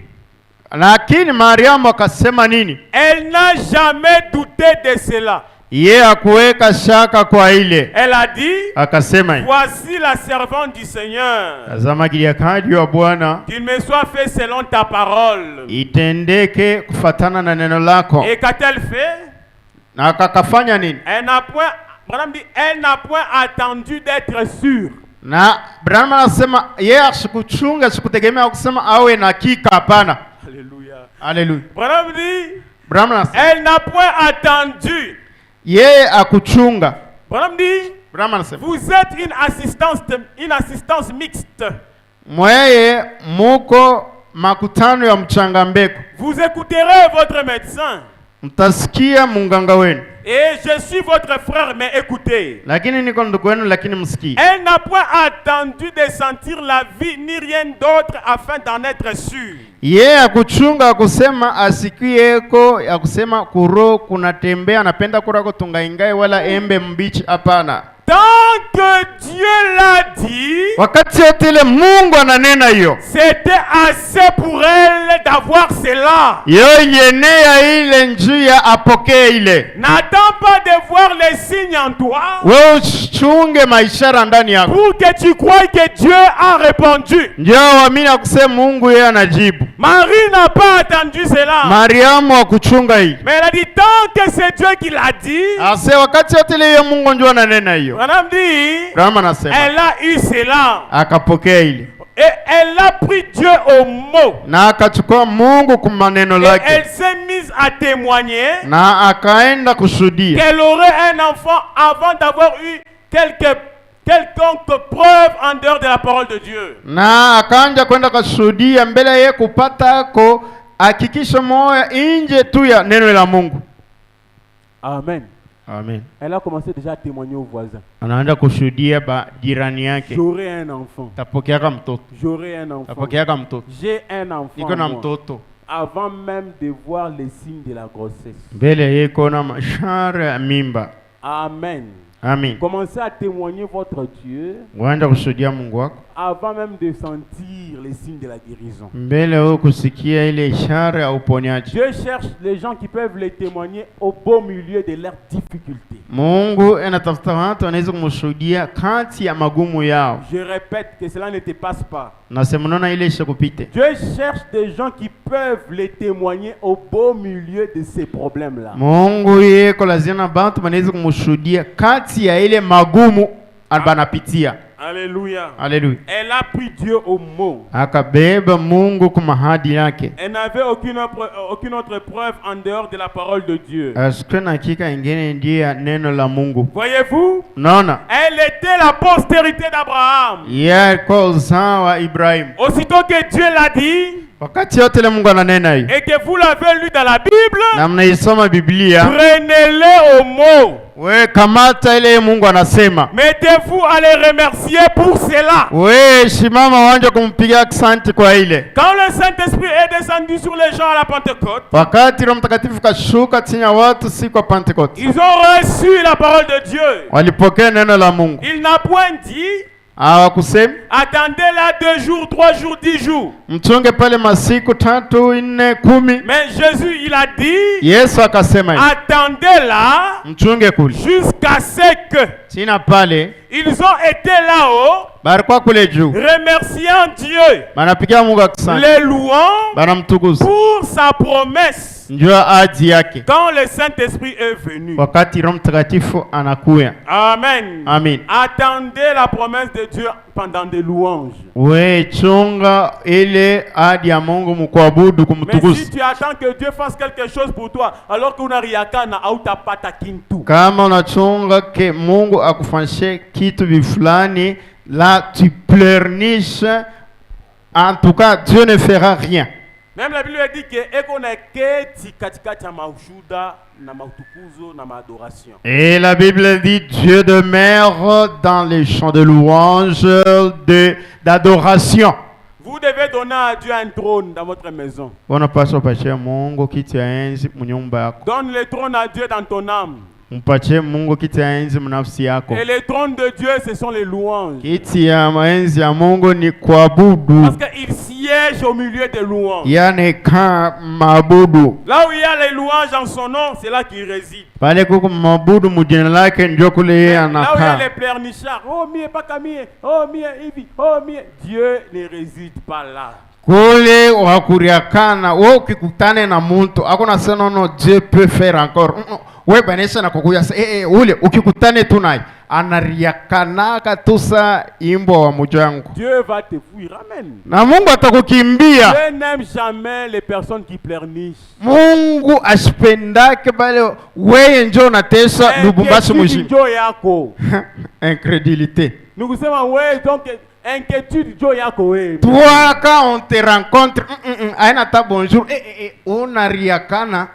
Lakini Mariamu akasema nini? Elle n'a jamais douté de cela. Yeye hakuweka shaka kwa ile. Elle a dit, Akasema hivi, voici la servante du Seigneur. tazama kiliakaji wa Bwana, Qu'il me soit fait selon ta parole. itendeke kufatana na neno lako. Et qu'a-t-elle fait? Na akakafanya nini? Elle n'a point, madame dit, elle n'a point attendu d'être sûre. Na Branham anasema yeye asikuchunga, asikutegemea kusema awe na hakika, hapana. Alléluia. Haleluya. Branham dit, Branham anasema elle n'a point attendu. yeye akuchunga. Branham dit, Branham anasema vous êtes une assistance mixte. mweye muko makutano ya mchangambeko, Vous écouterez votre médecin. mtasikia munganga wenu, Et je suis votre frère, mais écoutez. lakini niko ndugu wenu, lakini msikii. Elle n'a point attendu de sentir la vie ni rien d'autre afin d'en être sûre. Yeye akuchunga kusema asikieko ya kusema kuro kunatembea, anapenda kura kutungaingai wala embe mbichi, hapana. Tant que Dieu l'a dit, Wakati yote ile Mungu ananena hiyo, c'était assez pour elle d'avoir cela. yo yenea ile njia apokee ile. N'attends pas de voir les signes en toi Wewe uchunge maishara ndani yako, pour que tu croies que Dieu a répondu. ndio waamini kusema Mungu yeye anajibu. Marie n'a pas attendu cela. Mariamu akuchunga hii, Mais elle a dit, tant que c'est Dieu qui l'a dit, ase wakati yote ile yeye Mungu ndio ananena hiyo. madame dit, Rama anasema elle a eu cela. akapokea ile Et elle a pris Dieu au mot. na akachukua Mungu kwa maneno Et lake elle s'est mise à témoigner na akaenda kushuhudia qu'elle aurait un enfant avant d'avoir eu quelconque preuve en dehors de la parole de Dieu. na akaanja kwenda kushuhudia mbele yeye kupata ko hakikisho moya nje tu ya neno la Mungu. Amen. Amen. Elle a commencé déjà à témoigner aux voisins. Anaenda kushuhudia ba jirani yake, J'aurai un enfant. tapokeaka mtoto, J'aurai un enfant. tapokeaka mtoto, J'ai un enfant. iko na moi. mtoto Avant même de voir les signes de la grossesse. mbele yeye kona mashara ya mimba. Amen. Amen. Commencez à témoigner votre Dieu Waenda kushuhudia Mungu wako avant même de sentir les signes de la guérison. mbele wewe kusikia ile ishara ya uponyaji. Dieu cherche les gens qui peuvent les témoigner au beau milieu de leurs difficultés. Mungu anatafuta watu wanaweza kumshuhudia kati ya magumu yao. Je répète que cela ne te passe pas. Na semunona ile isha kupite. Dieu cherche des gens qui peuvent les témoigner au beau milieu de ces problèmes-là. Mungu yeko lazima bantu wanaweza kumshuhudia kati ya ile magumu banapitia. Alléluia. Haleluya. Elle a pris Dieu au mot. Akabeba Mungu kwa mahadi yake. Elle n'avait aucune autre preuve en dehors de la parole de Dieu. Asikuna hakika ingine ndiye neno la Mungu. Voyez-vous? Naona Elle était la postérité d'Abraham. yeye kwa uzao wa Ibrahim. Aussitôt que Dieu l'a dit, Wakati yote ile Mungu ananena hiyo et que vous l'avez lu dans la Bible, na mnaisoma Biblia, prenez-le au mot. we kamata ile Mungu anasema, Mettez-vous à les remercier pour cela. we shimama wanje kumpigia asante kwa ile. Quand le Saint-Esprit est descendu sur les gens à la Pentecôte, Wakati Roho Mtakatifu kashuka chini ya watu siku ya Pentecost, ils ont reçu la parole de Dieu. walipokea neno la Mungu. Il n'a point dit, Hawakusema attendez là 2 jours, 3 jours, 10 jours. mchunge pale masiku 3, 4, 10. Mais Jésus, il a dit, Yesu akasema hivi, attendez là mchunge kule jusqu'à ce que china pale, ils ont été là-haut, barikuwa kule juu, remerciant Dieu, banapigia Mungu asante, les louant banamtukuza pour sa promesse. njoo ahadi yake Quand le Saint-Esprit est venu. wakati Roho Mtakatifu anakuya. Amen. Amen. Attendez la promesse de Dieu pendant des louanges. We chunga ile ahadi ya Mungu mkuabudu, Mais kumtukuza. si tu attends que Dieu fasse quelque chose pour toi, alors que unariaka na hautapata kintu. Kama unachunga ke Mungu akufanyishe kitu bifulani, là tu pleurniches, en tout cas Dieu ne fera rien. Même la Bible dit que eko na keti katikati ya maushuda na mautukuzo na maadoration. Et la Bible dit Dieu demeure dans les chants de louange, d'adoration. Vous devez donner à Dieu un trône dans votre maison. Unapaswa pachia Mungu kiti ya enzi mnyumba yako. Donne le trône à Dieu dans ton âme. Mpatie Mungu kiti ya enzi mnafsi yako. Et le trône de Dieu, ce sont les louanges. Kiti ya maenzi ya Mungu ni kuabudu. Parce qu'il siège au milieu des louanges. Yani ka mabudu. Là où il y a les louanges en son nom, c'est là qu'il réside. Pale kuko mabudu mjina lake ndio kule yeye anakaa. Là où il y a les pleurnichards, oh mie paka mie, oh mie hivi, oh mie, Dieu ne réside pas là. Kule wakuriakana wewe ukikutane na mtu hakuna sema no Dieu peut faire encore. Wewe banesha na kukuya ule ukikutane tu naye anariakanaka tusa imbo wa mujangu. Dieu va te fuir, amen. Na Mungu atakukimbia. Dieu n'aime jamais les personnes qui pleurnichent. Mungu asipendake bale wewe njoo natesa Lubumbashi mjini. Njoo yako. Incrédulité. Nous vous savons ouais donc inquiétude njoo yako wewe. Toi quand on te rencontre aina ta bonjour unariakana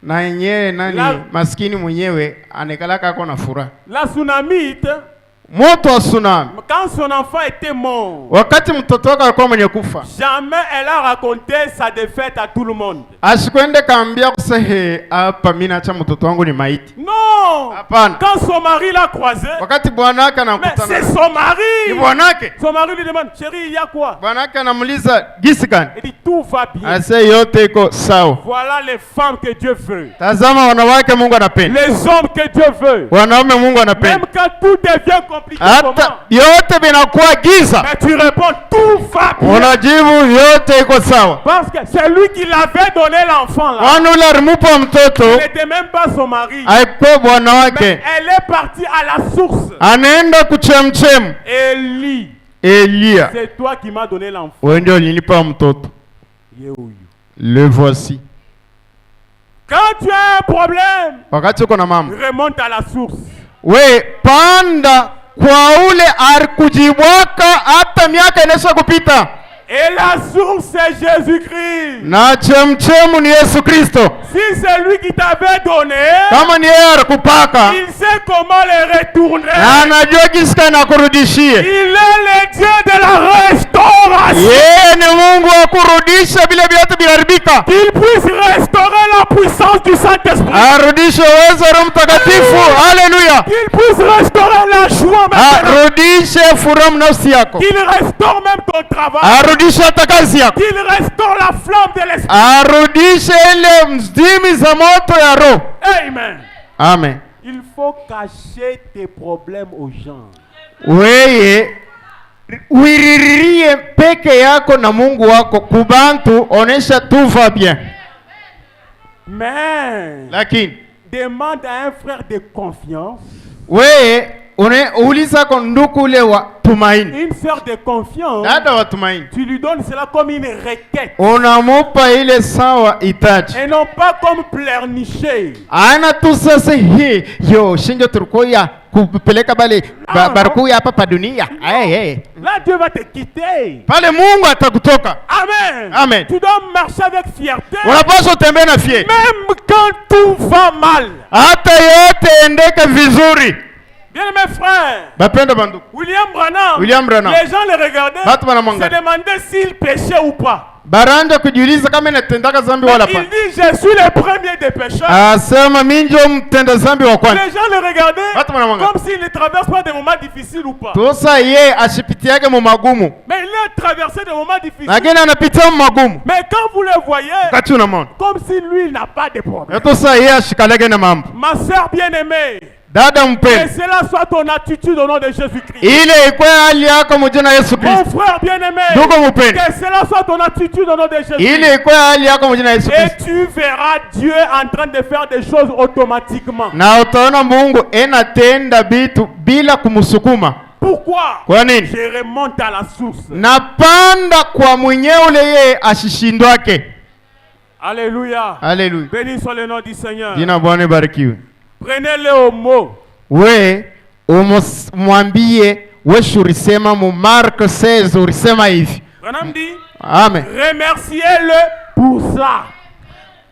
na yenyewe nani maskini mwenyewe anekalaka ako na furaha. La tsunamite, moto wa tsunami, quand son enfant était mort, wakati mtoto wake alikuwa mwenye kufa, jamais elle a raconté sa défaite à tout le monde. Asikwende kaambia kusehe hapa mimi naacha mtoto wangu ni maiti. Non. Hapana. Quand son mari l'a croisé, wakati bwana wake anakutana, c'est son mari. Ni bwana wake. Son mari lui demande, chérie, il y a quoi? Bwana wake anamuuliza gisi gani? Il dit tout va bien. Ase yote iko sawa. Voilà les femmes que Dieu veut. Tazama wanawake Mungu anapenda. Les hommes que Dieu veut. Wanaume Mungu anapenda. Même quand tout devient compliqué, hata yote binakuwa giza, mais tu réponds tout va bien. Unajibu yote iko sawa. Parce que c'est lui qui l'avait donné l'enfant là. Il n'était même pas son mari. Mais elle est partie à la source. Anaenda kuchemchem. Elia. C'est toi qui m'as donné l'enfant. Le voici. Quand tu as un problème, remonte à la source. Oui, panda kwa ule alikujibwaka hata miaka inaweza kupita. Et la source c'est Jésus-Christ. Na chemchemu ni Yesu Kristo. Si c'est lui qui t'avait donné, kama ni yeye alikupaka, il sait comment les retourner. Anajua jinsi na kurudishia. Il est le Dieu de la restauration. Yeye ni Mungu wa kurudisha vile vyote vilharibika. Qu'il puisse restaurer la puissance du Saint-Esprit. Arudishe uwezo wa Roho Mtakatifu. Haleluya. Qu'il puisse restaurer la joie maintenant. Arudishe furaha nafsi yako. Qu'il restaure même ton travail. Qu'il restaure la flamme de l'esprit. Amen. Amen. Il faut cacher tes problèmes aux gens. Weye wiririe peke yako na Mungu wako kubantu, onesha tout va bien. Mais lakini demande à un frère de confiance. Weye uliza kwa ndugu ule wa tumaini. Une sœur de confiance. Dada wa tumaini. Tu lui donnes cela comme une requête. Unamupa ile sawa itaji. Et non pas comme pleurnicher. Ana tu sasa hii yo shinjo turkoya kupeleka bale barkuya hapa pa dunia. Là Dieu va te quitter. Pale Mungu atakutoka. Amen. Amen. Tu dois marcher avec fierté. Unapaswa utembee na fierté. Même quand tout va mal. Hata yote endeka vizuri. Bien mes frères, William Branham, les gens le regardaient, se demandaient s'il péchait ou pas. Il dit, je suis le premier des pécheurs. Les gens le regardaient comme s'il ne traverse pas des moments difficiles ou pas. Mais il a traversé des moments difficiles. Mais quand vous le voyez, comme si lui n'a pas de problème. Ma soeur bien-aimée, que cela soit ton attitude au nom de Jésus-Christ. Mon frère bien-aimé, que cela soit ton attitude au nom de Jésus-Christ. Et tu verras Dieu en train de faire des choses automatiquement. Pourquoi? Je remonte à la source. Alléluia. Alléluia. Béni soit le nom du Seigneur. Prenez-le au mot. Mwambie wewe ulisema mu Mark 16 ulisema hivi. Branham dit, amen. Remerciez-le pour ça.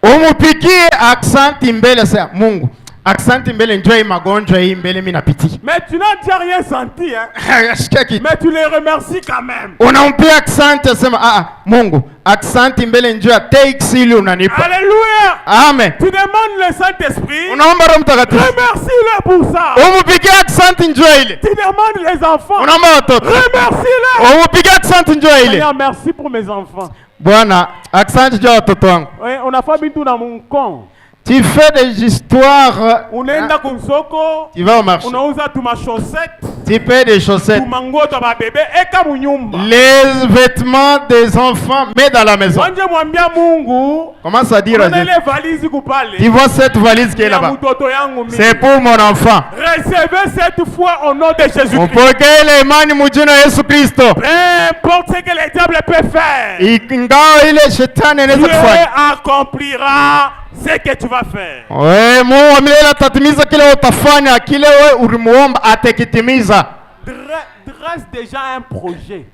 Umupigie accent mbele sa Mungu. Aksanti mbele njoo hii magonjwa hii mbele mimi napiti. Mais tu n'as déjà rien senti hein. Mais tu les remercies quand même. Unampia aksanti sema Mungu aksanti mbele njoo takes ile unanipa. Alléluia. Amen. Tu demandes le Saint-Esprit. Unaomba Roho Mtakatifu. Remercie-le pour ça. Umupigie aksanti njoo ile. Tu demandes les enfants. Unaomba watoto. Remercie-le. Umupigie aksanti njoo ile. Seigneur, merci pour mes enfants. Bwana aksanti njoo watoto wangu. On a fait tout dans mon camp. Tu fais des histoires. Unaenda kumsoko. Tu vas au marché. Unauza tu ma chaussette. Tu payes des chaussettes. Tu mango to ba bébé eka munyumba. Les vêtements des enfants mais dans la maison. Wanje mwambia Mungu. Commence à dire. On a les valises kupale. Tu vois cette valise qui est là-bas. C'est pour mon enfant. Recevez cette foi au nom de Jésus-Christ. Upokee imani mujina Yesu Kristo. Peu importe ce que le diable peut faire. Ingawa ile shetani anaweza kufanya. Dieu accomplira ce que tu vas faire. Wewe Mungu milele atatimiza kile utafanya, kile wewe ulimuomba atakitimiza. Dresse déjà un projet.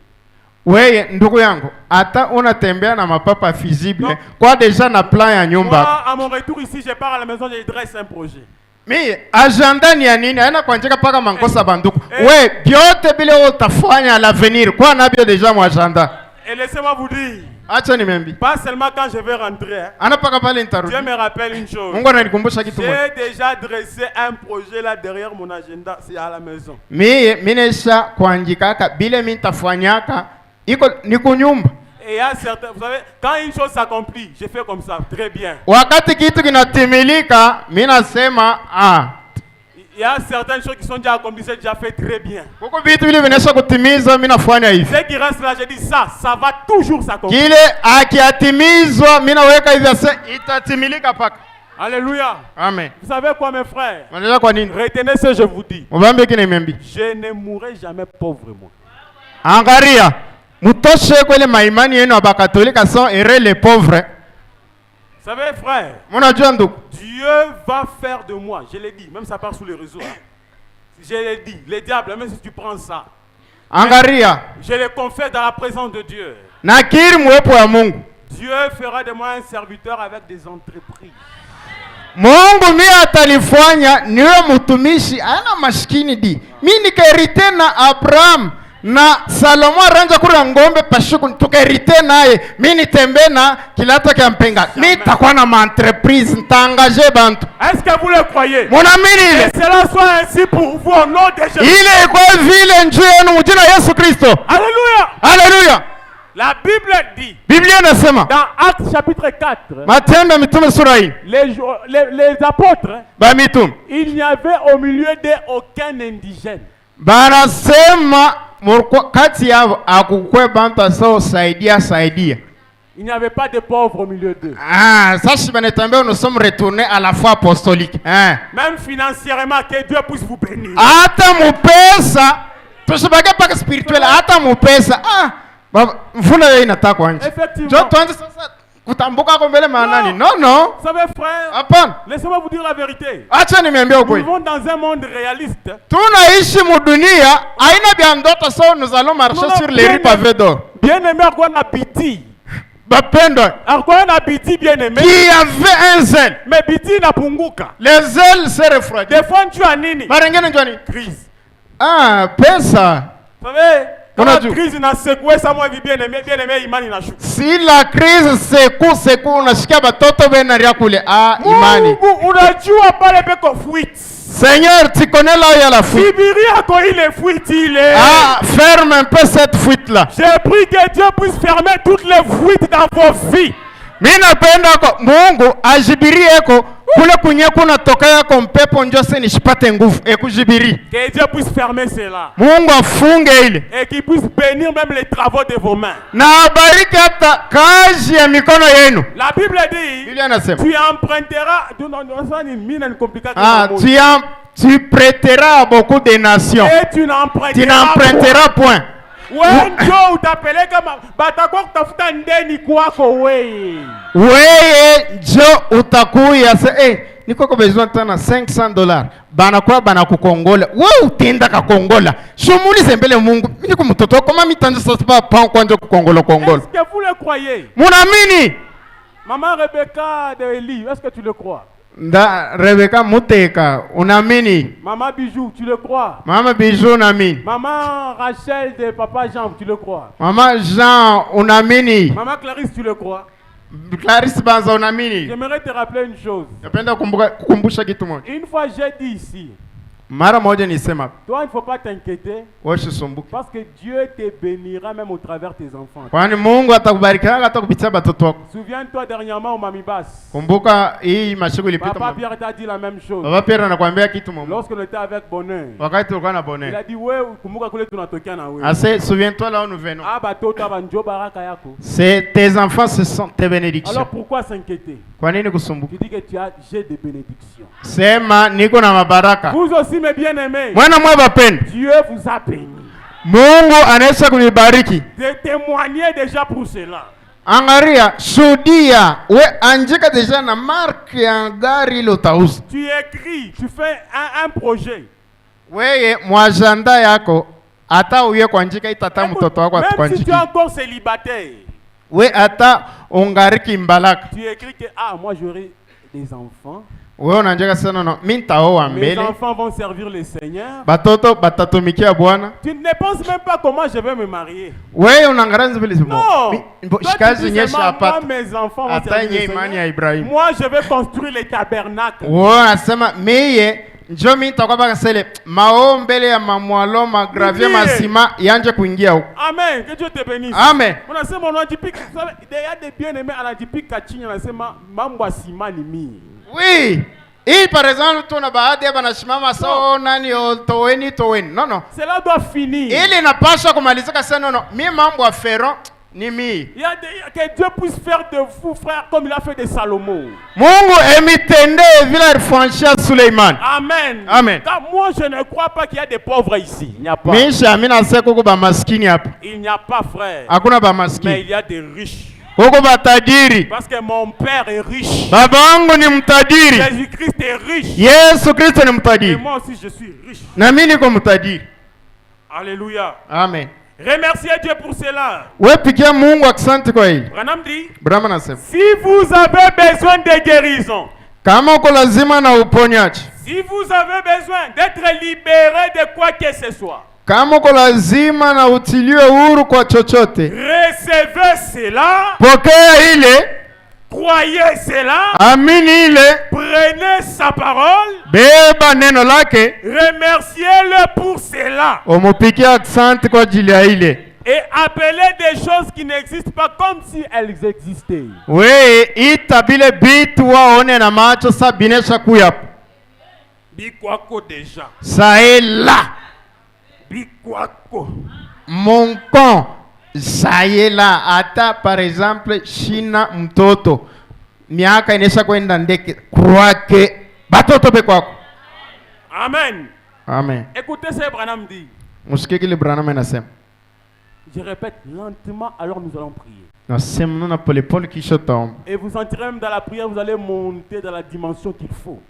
Wewe ndugu yangu, hata unatembea na mapapa visible, kwa deja na plan ya nyumba. Moi, à mon retour ici, je pars à la maison, je dresse un projet. Mi agenda ni ya nini? Haina kuanjika paka mankosa banduku. Wewe biote bile utafanya à l'avenir, kwa nabio deja mu agenda. Et laissez-moi vous dire. Acha nimembi. Pas seulement quand je vais rentrer. Dieu me rappelle une chose. J'ai déjà dressé un projet là derrière mon agenda, c'est à la maison. Minesha kuandikaka bile mitafanyaka iko ni kunyumba. Et il y a certains, vous savez, quand une chose s'accomplit, je fais comme ça, très bien. Wakati kitu kinatimilika, mimi nasema il y a certaines choses qui sont déjà accomplies, c'est déjà fait très bien. Ce qui reste là, je dis ça va toujours s'accomplir. Alléluia. Amen. Vous savez quoi, mes frères? Retenez ce que je vous dis. Je ne mourrai jamais pauvre, moi. Angaria, mutoshe kwele maimani yenu abakatolika sont errés les pauvres. Vous savez, frère, Dieu va faire de moi, je l'ai dit, même ça part sur les réseaux. Je l'ai dit, le diable, même si tu prends ça, Angaria, je le confesse dans la présence de Dieu. Dieu fera de moi un serviteur avec des entreprises. Mungu mi atalifanya niwe mutumishi ana maskini di. Mi nikerite na Abraham na Salomo aranja kura ngombe pashuku tukerite naye. Mi nitembe na kilata kia mpenga. Mi takuwa na ma entreprise ntangaje bantu. Est-ce que vous le croyez? Munamini ile. Que cela soit ainsi pour vous au nom de Jésus. Ile kwa vile njoo yenu mjina Yesu Kristo. Alléluia. Alléluia. La Bible dit, dans Actes chapitre 4, les apôtres, il n'y avait au milieu d'eux aucun indigène. Il n'y avait pas de pauvres au milieu d'eux. Nous sommes retournés à la foi apostolique. Même financièrement, que Dieu puisse vous bénir. Effectivement. Non. Vous savez, frère, laissez-moi vous dire la vérité. Nous vivons dans un monde réaliste. Nous allons marcher sur les rues pavées d'or. Bien aimé, Argoana Biti. Bien aimé. Qui avait un zèle. Mais Biti n'a punguka. Les zèles se refroidissent. Des fois, tu as nini. Crise. Pesa. Vous savez, quand la crise n'a secoué ça, moi, bien aimé, imani na chou. Si la crise secoue, on a chiqué batoto ben ariakule. Imani. Unajua pale peko fuite. Seigneur, tu connais là où il y a la fuite. Sibiria quand il est fuite, il est. Ferme un peu cette fuite là. J'ai pris que Dieu puisse fermer toutes les fuites dans vos vies. Mina penda ko Mungu ajibirie ko kule kunye kuna toka yako mpepo njose nishipate nguvu ekujibiri. Que Dieu puisse fermer cela. Mungu afunge ile. Et qu'il puisse bénir même les travaux de vos mains. Na bariki hata kazi ya mikono yenu. La Bible dit, tu emprunteras, tu prêteras à beaucoup de nations. Et tu n'emprunteras point. Njoo utapeleka batakuwa kutafuta ndeni kwako wewe. Wewe njoo utakuya niko kwa besoin tana $500. Banakukongola. Wewe utenda kakongola. Shumulize mbele Mungu. Mimi kwa mtoto kama mitanje sasa pa kwanza kukongola. Est-ce que vous le croyez? Munamini? Maman Rebecca de Eli, est-ce que tu le crois? Nda Rebecca Muteka, unamini? Maman Bijou, tu le crois? Mama Bijou, unamini? Maman Rachel de Papa Jean, tu le crois? Maman Jean, unamini? Maman Clarisse, tu le crois? Clarisse Banza, unamini? J'aimerais te rappeler une chose. Napenda kukumbusha kitu moja. Une fois j'ai dit ici. Mara moja nisema. Toi, il ne faut pas t'inquiéter. Parce que Dieu te bénira même au travers de tes enfants. Kwani Mungu atakubariki hata kupitia watoto wako. Souviens-toi dernièrement au Mamibas. Kumbuka hii masiku ilipita. Papa Pierre t'a dit la même chose. Papa Pierre anakuambia kitu moja. Lorsque on était avec Bonheur. Wakati tulikuwa na Bonheur. Il a dit wewe kumbuka kule tunatokea na wewe. Assez, souviens-toi là où nous venons. Ah batoto banjo baraka yako. C'est tes enfants, ce sont tes bénédictions. Alors pourquoi s'inquiéter? Kwa nini kusumbuka? Tu dis que tu as j'ai des bénédictions. Sema niko na mabaraka. Vous aussi mes bien-aimés. Mwana mwa bapenda. Dieu vous a béni. Mungu anaweza kunibariki. De témoigner déjà pour cela. Angaria, shuhudia, we anjika deja na marque ya gari ile utauza. Tu écris, tu fais un projet. Weye mwajanda yako hata uye kuanjika itata mtoto wako atkuanjiki. Même si tu es encore célibataire. We hata ungariki mbalaka. Tu écris que moi j'aurai des enfants. Wewe unaanjika sana no, mimi nitaoa mbele. Mes enfants vont servir le Seigneur. Batoto batatumikia Bwana. Tu ne penses même pas comment je vais me marier. Wewe unaangalia vile simo. Non. Shikazi nyesha hapa. Mes enfants vont servir le imani ya Ibrahim. Moi je vais construire les tabernacles. Wewe unasema meye njoo mimi nitakuwa bakasele maombele ya mamwalo magravie masima yanje kuingia huko. Amen. Que Dieu te bénisse. Amen. Unasema unajipika il y a des bien-aimés anajipika chini anasema mambo ya simani mimi. Oui. Et par exemple, tu na baadhi ya banashimama so nani toweni. Non. Cela doit finir. Ili napaswa kumalizika sana no. Mimi mambo ya Pharaon ni mimi. Il y a que Dieu puisse faire de vous frères comme il a fait de Salomon. Mungu emitende vile alifanyia Suleiman. Amen. Amen. Car moi je ne crois pas qu'il y a des pauvres ici. Il n'y a pas. Mimi amina seko ko ba maskini hapa. Il n'y a pas frère. Hakuna ba maskini. Mais il y a des riches. Parce que mon père est riche. Jésus-Christ est riche. Et moi aussi je suis riche. Alléluia. Amen. Remerciez Dieu pour cela. Branham dit, si vous avez besoin de guérison, si vous avez besoin d'être libéré de quoi que ce soit, kama uko lazima na utiliwe huru kwa chochote, recevez cela, pokea ile, croyez cela, amini ile, prenez sa parole, beba neno lake, remerciez-le pour cela, umupikie asante kwa ajili ya ile, et appelez des choses qui n'existent pas comme si elles existaient. We itabile bitu waone na macho sabinesha kuyapo bikwako deja saela bikwako monko sayela. Ata par exemple shina mtoto miaka inesha kwenda ndeke kwake batoto be kwako. Amen. Amen. Écoutez ce que Branham dit. Musikie kile Branham anasema. Je répète lentement, alors nous allons prier. Et vous sentirez même dans la prière, vous allez monter dans la dimension qu'il faut.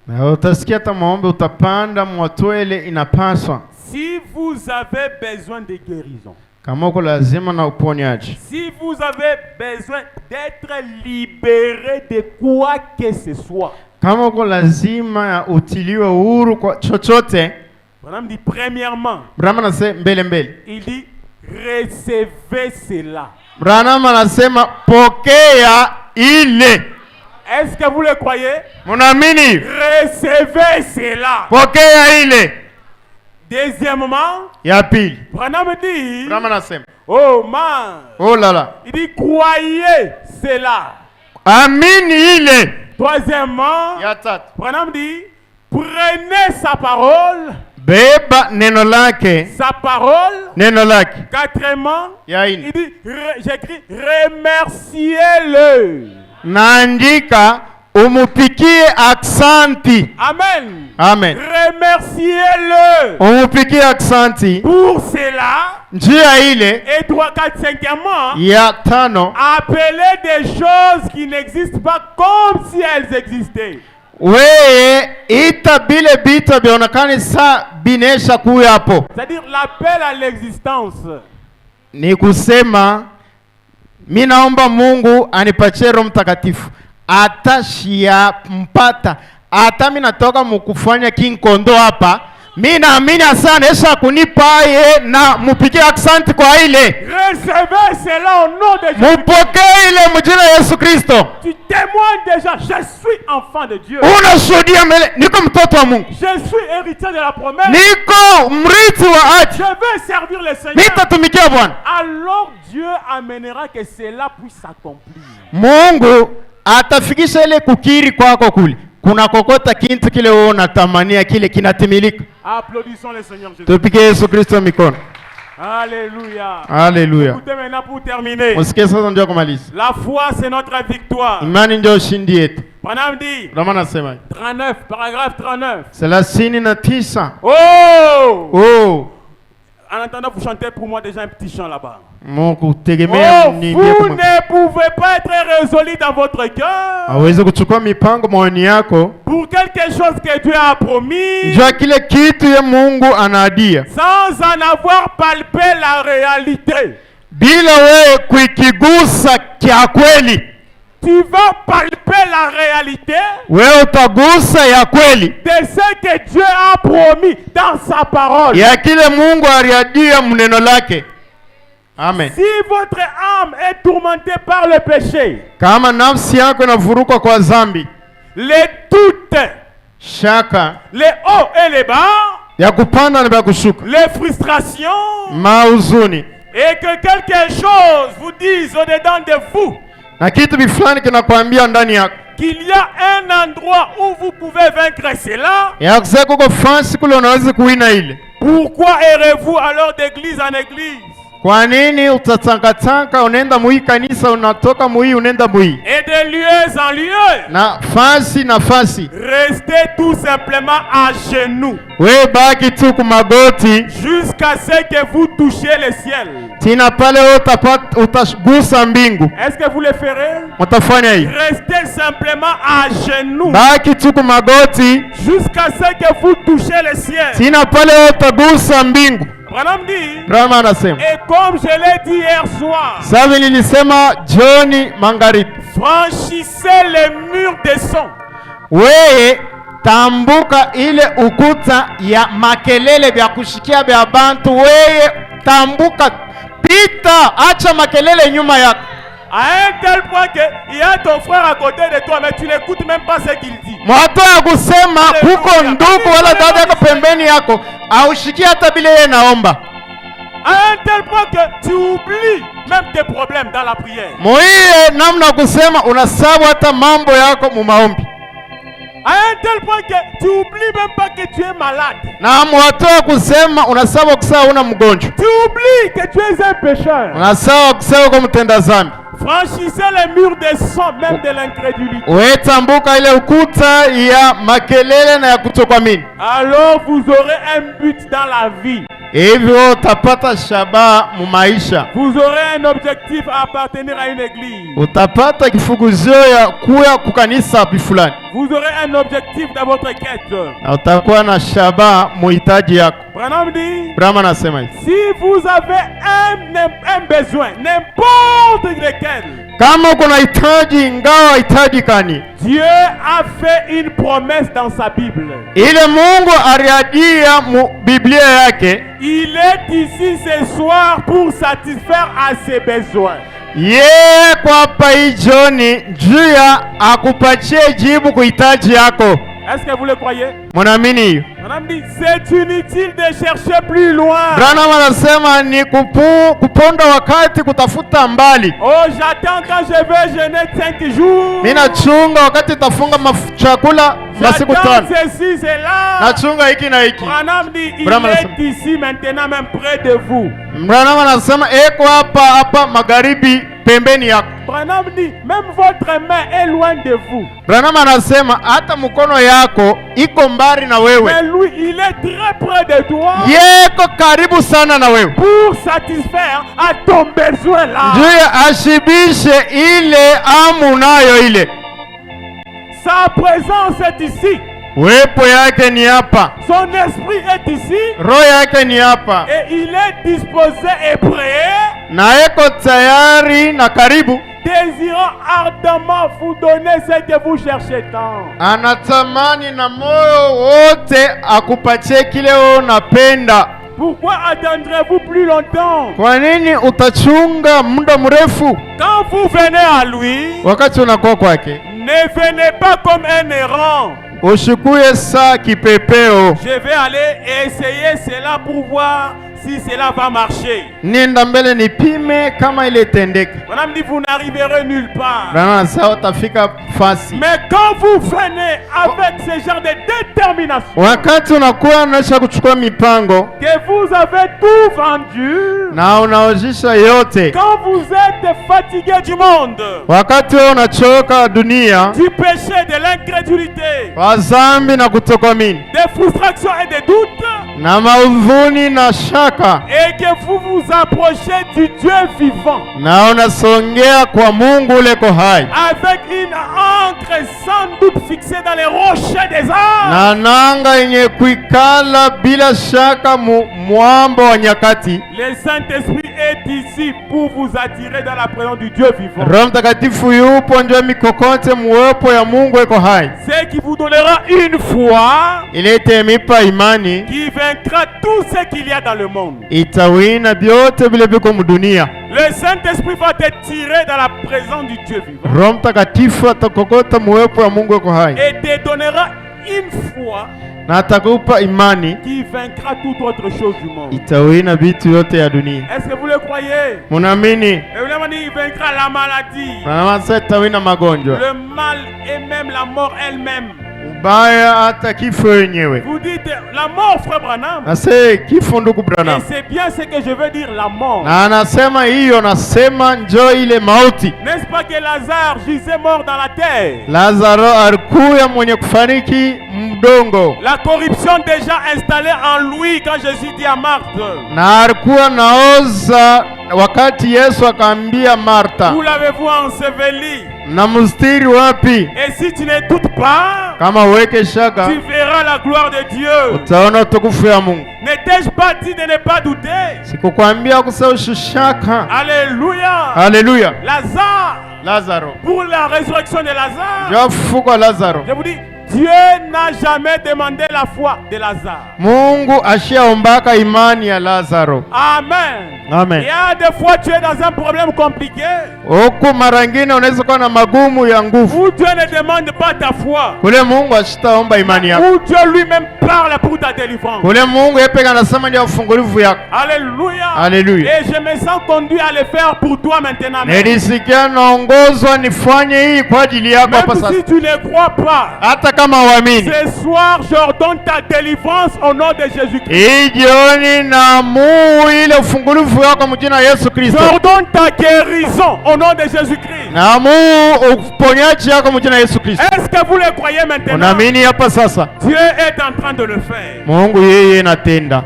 Si vous avez besoin de guérison, si vous avez besoin d'être libéré de quoi que ce soit, Branham dit premièrement, il dit recevez cela. Branham anasema pokea ile. Est-ce que vous le croyez? Munamini. Recevez cela. Pokea ile. Deuxièmement, ya pili, Branham dit, Branham anasema, oh man, oh lala, il dit croyez cela. Amini ile. Troisièmement, ya tatu, Branham dit prenez sa parole. Beba neno lake. Sa parole. Neno lake. Quatrièmement, il dit, j'écris, remerciez-le. Naandika umupikie aksanti. Amen. Amen. Remerciez-le. Umupikie aksanti. Pour cela. Njia ile. Et 3, 4, 5e. Ya tano. Appelez des choses qui n'existent pas comme si elles existaient. Weye itabile bita bionekani sa binesha kuya hapo. C'est-à-dire l'appel à l'existence. Ni kusema mimi naomba Mungu anipatie Roho Mtakatifu. Atashia mpata hata mimi natoka mkufanya king kondo hapa, mimi naamini sana Yesu kunipa yeye na mpigie accent kwa ile. Recevez cela au nom de Jésus. Mpokee ile mjina Yesu Kristo. Tu témoignes déjà, je suis enfant de Dieu. Unashuhudia mbele, niko mtoto wa Mungu. Je suis héritier de la promesse. Niko mrithi wa ahadi. Je vais servir le Seigneur. Nitatumikia Bwana. Alors Dieu amènera que cela puisse s'accomplir. Mungu atafikisha ile kukiri kwako kule. Kuna kokota kintu kile wewe unatamania kile kinatimilika. Applaudissons le Seigneur Jésus. Tupige Yesu Kristo mikono. Alléluia. Alléluia. Écoutez maintenant pour terminer. Usikie sasa ndio kumaliza. La foi c'est notre victoire. Imani ndio ushindi yetu. Branham dit. Ndio maana nasema 39 paragraphe 39. 39. Oh! En attendant, vous chantez pour moi déjà un petit chant là-bas. Oh, vous ne pouvez pas être résolu dans votre cœur pour quelque chose que Dieu a promis sans en avoir palpé la réalité. Tu vas palper la réalité de ce que Dieu a promis dans sa parole. Amen. Si votre âme est tourmentée par le péché, les doutes, les hauts et les bas, les frustrations, et que quelque chose vous dise au-dedans de vous qu'il y a un endroit où vous pouvez vaincre cela, pourquoi errez-vous alors d'église en église? Kwa nini utatangatanga unaenda mui kanisa unatoka mui unaenda mui? Et de lieu en lieu. Nafasi. Restez tout simplement à genoux. We baki tu kumagoti jusqu'à ce que vous touchiez le ciel. Tina pale utagusa mbingu. Est-ce que vous le ferez? Mtafanya hii. Restez simplement à genoux. Baki tu kumagoti jusqu'à ce que vous touchiez le ciel. Tina pale utagusa mbingu. Branham dit, et comme je l'ai dit hier soir, franchissez les murs des sons. Weye tambuka ile ukuta ya makelele vya kushikia vya bantu. Weye tambuka, pita, acha makelele nyuma yako. À un tel point qu'il y a ton frère à côté de toi, mais tu n'écoutes même pas ce qu'il dit. Mwato ya kusema kuko ndugu wala dada yako pembeni yako, aushiki hata bila yeye naomba. À un tel point que tu oublies même tes problèmes dans la prière. Moiye namna kusema unasabu hata mambo yako mu maombi. À un tel point que tu oublies même pas que tu es malade. Na mwato kusema unasabu kusema una mgonjwa. Tu oublies que tu es un pécheur. Unasabu kusema uko mtenda dhambi. Franchissez les murs des sons, même de l'incrédulité. Alors vous aurez un but dans la vie. Vous aurez un objectif à appartenir à une église. Vous aurez un objectif dans votre quête. Branham dit, si vous avez un besoin, n'importe lequel, Dieu a fait une promesse dans sa Bible. Il est ici ce soir pour satisfaire à ses besoins. Est-ce que vous le croyez? Branham dit, c'est inutile de chercher plus loin. Oh, j'attends quand je vais jeûner 5 jours. J'attends ceci, cela. Branham dit, il est ici maintenant même près de vous. Branham dit, même votre main est loin de vous. Mais lui, il est très près de toi. Pour satisfaire à ton besoin là. Sa présence est ici. Son esprit est ici. Et il est disposé et prêt désirant ardemment vous donner ce que vous cherchez tant. Anatamani na moyo wote akupatie kile unapenda. Pourquoi attendrez-vous plus longtemps? Kwa nini utachunga muda mrefu? Quand vous venez à lui, wakati unakuwa kwake, ne venez pas comme un errant. Ushikuye saa kipepeo. Je vais aller essayer cela pour voir si cela va marcher. Nenda mbele nipime kama ile tendeka. Madame dit vous n'arriverez nulle part. Bana sawa utafika fasi. Mais quand vous venez avec ce genre de détermination, wakati unakuwa unasha kuchukua mipango, que vous avez tout vendu, na unaojisha yote, quand vous êtes fatigué du monde, wakati unachoka dunia, du péché, de l'incrédulité, wa dhambi na kutokuamini, des frustrations et des doutes, na maudhuni na shaka, et que vous vous approchez du Dieu vivant, na unasongea kwa Mungu ule kohai, avec une ancre sans doute fixée dans les rochers des âges, na nanga yenye kuikala bila shaka mwambo wa nyakati. Le Saint-Esprit est ici pour vous attirer dans la présence du Dieu vivant. Roho Mtakatifu yupo ndio mikokote muwepo ya Mungu eko hai. C'est qui vous donnera une foi ile itemipa imani qui vaincra tout ce qu'il y a dans le monde. Itawina vyote vile viko mudunia. Le Saint-Esprit va te tirer dans la présence du Dieu vivant. Roho Mtakatifu atakokota muwepo ya Mungu eko hai. Et te donnera une foi na atakupa imani qui vaincra toute autre chose du monde. Itawina vitu yote ya dunia. Est-ce que vous le croyez? Munaamini? Et il vaincra la maladie, na itawina magonjwa, le mal et même la mort elle-même. ubaya hata kifo yenyewe. Vous dites la mort, frère Branham. Nase kifo ndugu Branham. Et c'est bien ce que je veux dire, la mort. Na anasema hiyo, nasema njoo ile mauti. N'est-ce pas que Lazare gisait mort dans la terre? Lazaro alikuwa mwenye kufariki mdongo. La corruption déjà installée en lui quand Jésus dit à Marthe. Na alikuwa naoza wakati Yesu akaambia Martha. Où l'avez-vous enseveli? Na mustiri wapi? Et si tu ne doutes pas, kama weke shaka, tu verras la gloire de Dieu. Utaona utukufu ya Mungu. N'étais-je pas dit de ne pas douter? Sikukwambia kusahau shaka. Alléluia. Alléluia. Lazare. Pour la résurrection de Lazare. Je vous dis, Dieu n'a jamais demandé la foi de Lazare. Mungu ashaombaka imani ya Lazaro. Amen. Amen. Il y a des fois tu es dans un problème compliqué. Huko mara nyingine unaweza kuwa na magumu ya nguvu. Où Dieu ne demande pas ta foi. Kule Mungu ashitaomba imani yako. Où Dieu lui-même parle pour ta délivrance. Kule Mungu yeye anasema ndio ufungulivu yako. Alléluia. Alléluia. Et je me sens conduit à le faire pour toi maintenant. Nilisikia naongozwa nifanye hii kwa ajili yako hapa sasa. Même si tu ne crois pas. Hata kama uamini. Ce soir j'ordonne ta délivrance au nom de Jésus-Christ. Hii jioni na Mungu ile ufungulivu yako mjina Yesu Kristo. J'ordonne ta guérison au nom de Jésus-Christ. Na Mungu uponyaji yako mjina Yesu Kristo. Est-ce que vous le croyez maintenant? Unaamini hapa sasa? Dieu est en train de le faire. Mungu yeye anatenda.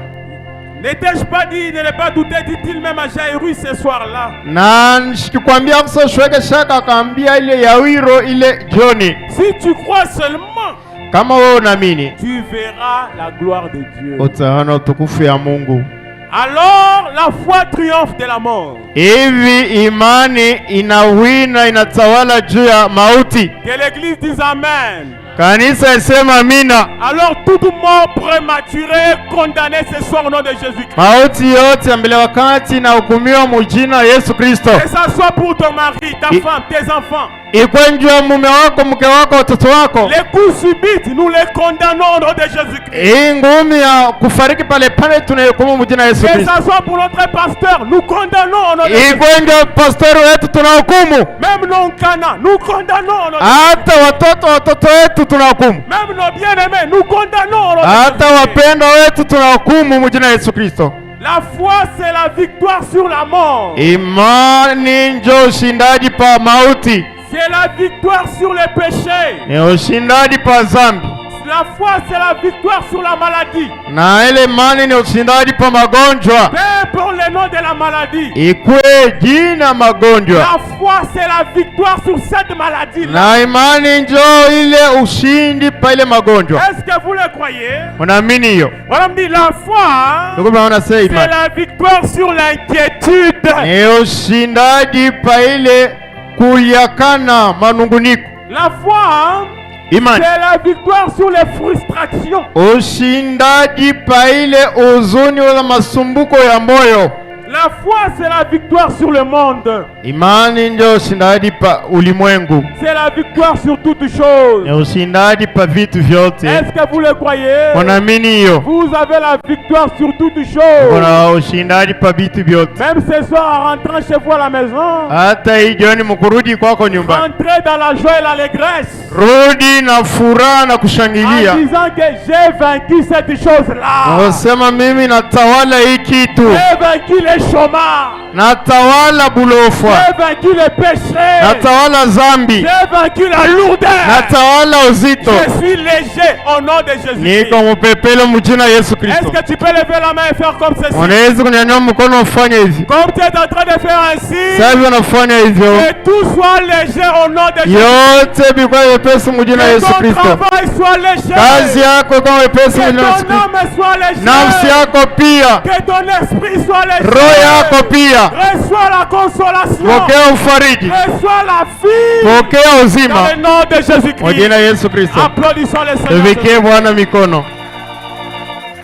N'étais-je pas dit de ne pas douter, dit-il même à Jairus ce soir-là. Na nikikwambia kusa shweke shaka akaambia ile Yairo ile Joni. Si tu crois seulement, kama wewe unaamini, tu verras la gloire de Dieu. Utaona utukufu ya Mungu. Alors la foi triomphe de la mort. Hivi imani inawina inatawala juu ya mauti. Que l'église dise amen. Kanisa isema amina. Alors toute mort prématurée condamnée ce soir au nom de Jésus-Christ. Mauti yote mbele wakati na hukumiwa mjina Yesu Kristo. Que ça soit pour ton mari, ta femme, tes enfants. Ikwenjua mume wako, mke wako, watoto wako. Les coups subites, nous les condamnons au nom de Jésus-Christ. Hii ngumi ya kufariki pale pale tunahukumu mjina Yesu Kristo. Que ça soit pour notre pasteur, nous condamnons au nom de Jésus-Christ. Ikwenjua pastor wetu tunahukumu. Même nos canons, nous condamnons au nom de Jésus-Christ. Hata watoto wetu tunahukumu. Même nos bien-aimés, nous condamnons au nom de Jésus-Christ. Hata wapendwa wetu tunahukumu mjina Yesu Kristo. La foi c'est la victoire sur la mort. Imani ndio ushindaji pa mauti. C'est la victoire sur les péchés. Ni ushindaji pa dhambi. La foi c'est la victoire sur la maladie. Na ile imani ni ushindaji pa magonjwa. Peu pour le nom de la maladie. Ikwe jina magonjwa. La foi c'est la victoire sur cette maladie. Na imani ndio ile ushindi pa ile magonjwa. Est-ce que vous le croyez? Unaamini hiyo? On me dit la foi c'est la victoire sur l'inquiétude. Ni ushindaji pa ile kuyakana manunguniko. La foi, c'est la victoire sur les frustrations. Ushindaji pa ile huzuni wala masumbuko ya moyo. La foi, c'est la victoire sur le monde. Imani ndio ushindaji pa ulimwengu. C'est la victoire sur toutes choses. Ni ushindaji pa vitu vyote. Est-ce que vous le croyez? Unaamini hiyo? Vous avez la victoire sur toutes choses. Kuna ushindaji pa vitu vyote. Même ce soir en rentrant chez vous à la maison. Hata hii jioni mkurudi kwako nyumbani. Entrez dans la joie et l'allégresse. Rudi na furaha na kushangilia. En disant que j'ai vaincu cette chose-là. Unasema mimi natawala hii kitu. J'ai vaincu les chômage. Natawala bulofwa. J'ai vaincu les péchés. Natawala zambi. J'ai vaincu la lourdeur. Natawala uzito. Je suis léger au nom de Jésus-Christ. Niko mpepele mjina Yesu Kristo. Est-ce que tu peux lever la main et faire comme ceci? Unaweza kunyanyua mkono ufanye hivi. Comme tu es en train de faire ainsi. Sasa unafanya hivyo. Que tout soit léger au nom de Jésus. Yote bikwa wepesi mjina Yesu Kristo. Que ton travail soit léger. Kazi yako kama wepesi mjina Yesu Kristo. Que ton âme soit léger. Nafsi yako pia. Que ton esprit soit léger. Roho yako pia. Reçois la consolation. Pokea ufariji. Reçois la vie. Pokea uzima. Dans le nom de Jésus-Christ. Mjina Yesu Kristo. Applaudissons le Seigneur. Tuvikie Bwana mikono.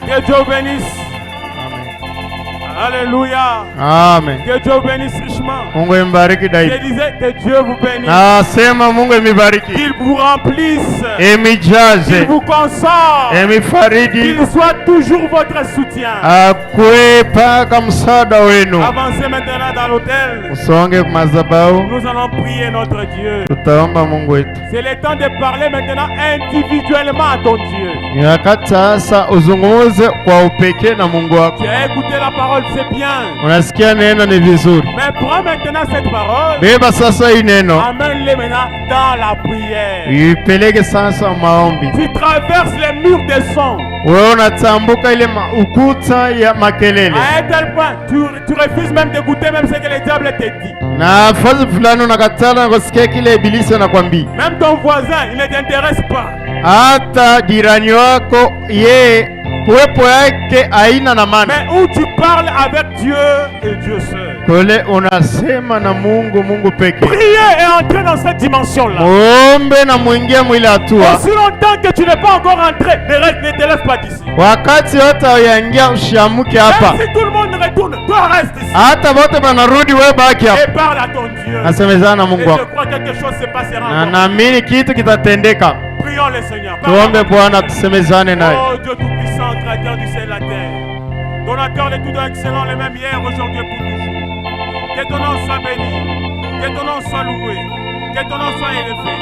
Que Dieu bénisse. Alléluia. Amen. Que Dieu bénisse richement. Mungu embariki daima. Je disais que Dieu vous bénisse. Nasema Mungu emibariki. Qu'il vous remplisse. Emijaze. Qu'il vous console. Emifariji. Qu'il soit toujours votre soutien. Akwe paka msaada wenu. Avancez maintenant dans l'autel. Usonge madhabahu. Nous allons prier notre Dieu. Tutaomba Mungu wetu. C'est le temps de parler maintenant individuellement à ton Dieu. Ni wakati sasa uzungumze kwa upekee na Mungu wako. Tu as écouté la parole, c'est bien. Unasikia neno ni vizuri. Mais prends maintenant cette parole. Beba sasa hii neno. Amène-le maintenant dans la prière. Ipeleke sasa maombi. Tu traverses les murs des sons. Wewe unatambuka ile ukuta ya makelele. À un tel point, tu refuses même d'écouter même ce que le diable te dit. Na fazi fulani unakatala kusikia kile ibilisi anakwambia. Même ton voisin, il ne t'intéresse pas. Hata jirani wako ye kuwepo yake haina na maana. Mais où tu parles avec Dieu et Dieu seul. Kule unasema na Mungu peke. Priez et entrez dans cette dimension-là. Ombe na muingie mwile hatua. Aussi longtemps que tu n'es pas encore entré, ne te lève pas d'ici. Wakati wote uyaingia ushamuke hapa. Même si tout le monde retourne, toi reste ici. Hata wote banarudi wewe baki hapa. Et parle à ton Dieu. Nasemezana na Mungu wako. Et je crois que quelque chose se passera. Na naamini kitu kitatendeka. Prions le Seigneur. Tuombe Bwana tusemezane naye. Oh Dieu tout-puissant, créateur du ciel et la terre. Donateur de tout don excellent, le même hier, aujourd'hui et pour toujours. Que ton nom soit béni. Que ton nom soit loué. Que ton nom soit élevé.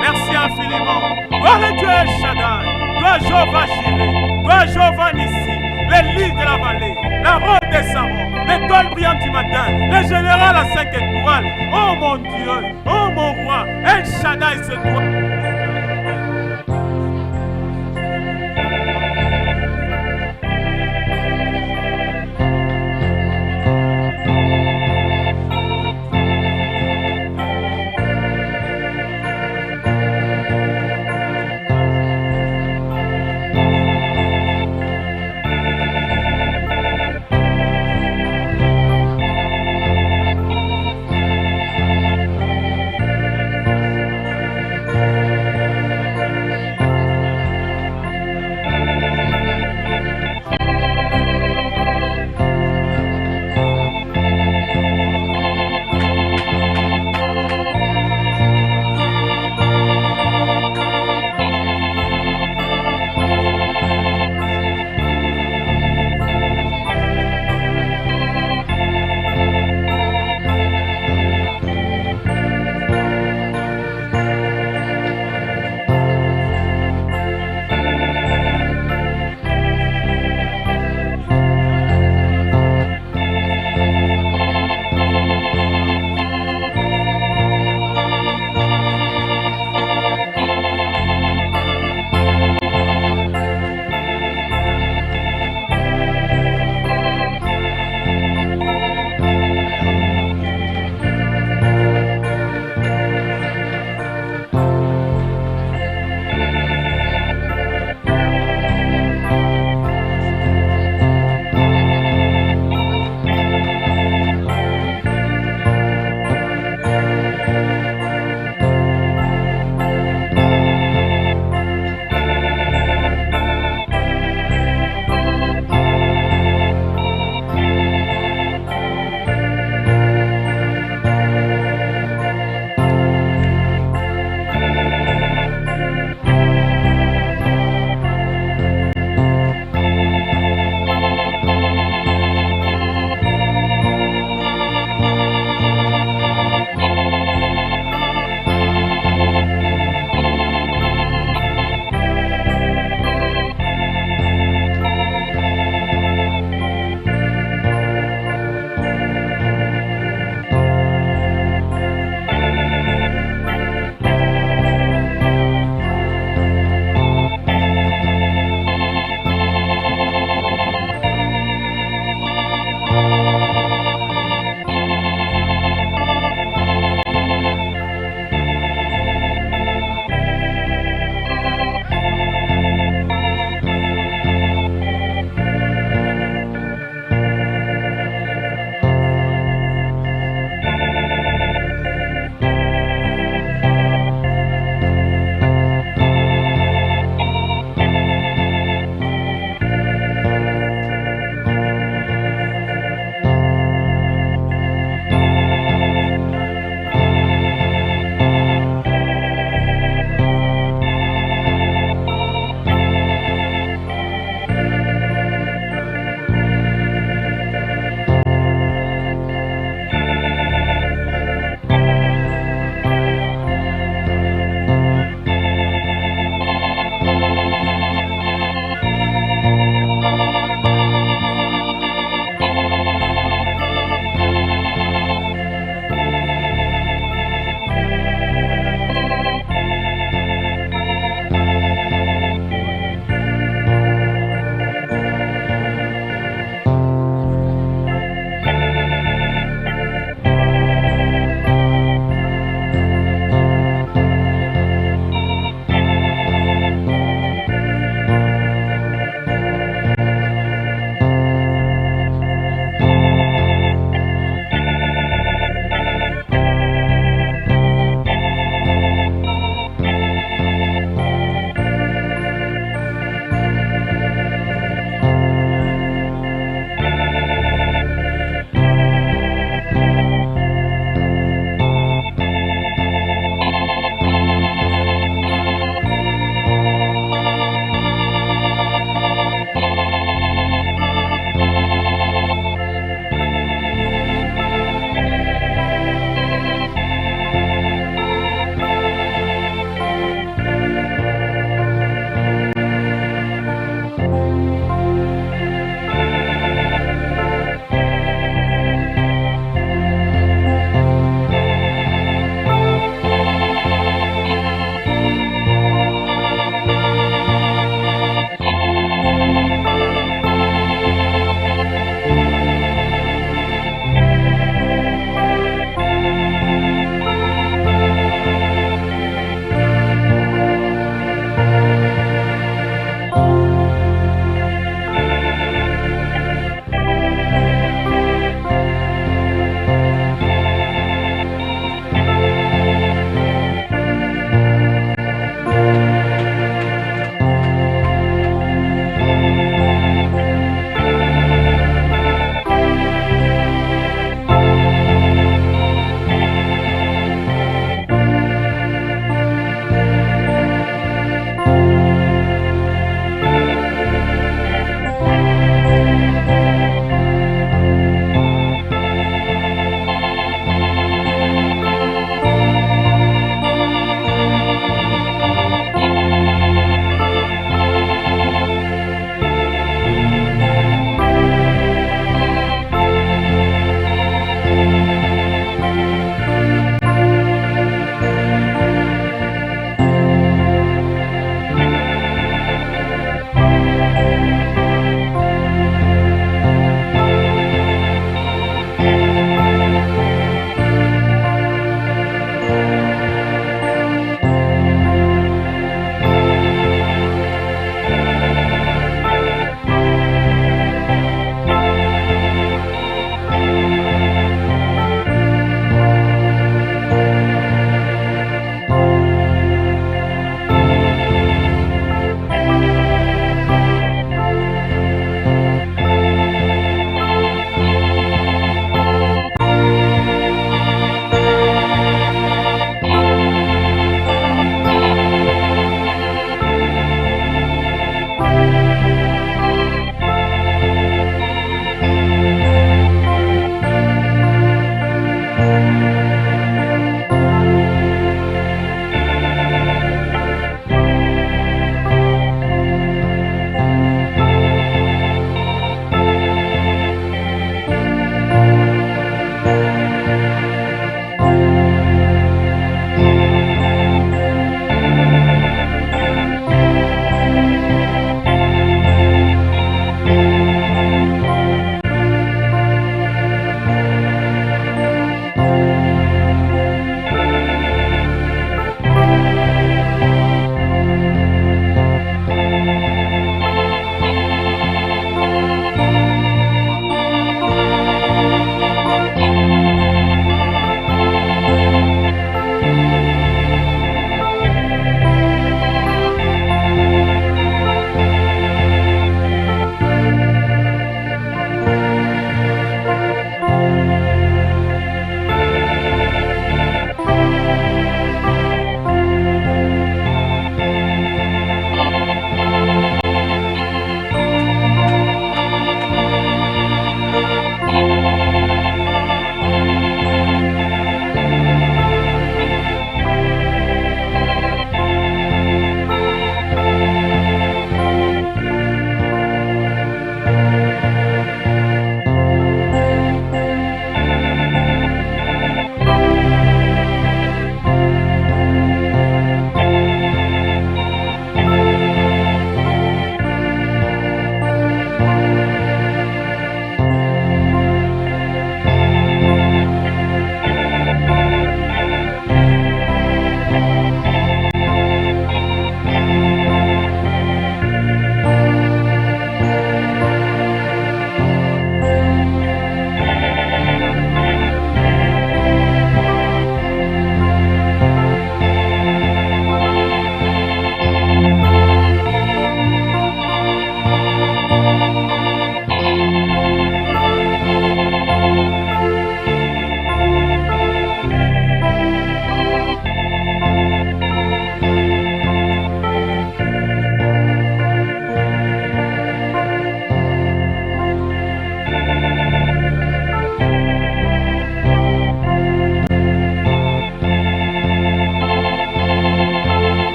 Merci infiniment. Gloire à Dieu El Shaddai. Toi Jéhovah Jireh. Toi Jéhovah Nissi. Les lys de la vallée. La robe des sarons. L'étoile brillante du matin. Le général à 5 étoiles. Oh mon Dieu. Oh mon roi. El Shaddai c'est toi.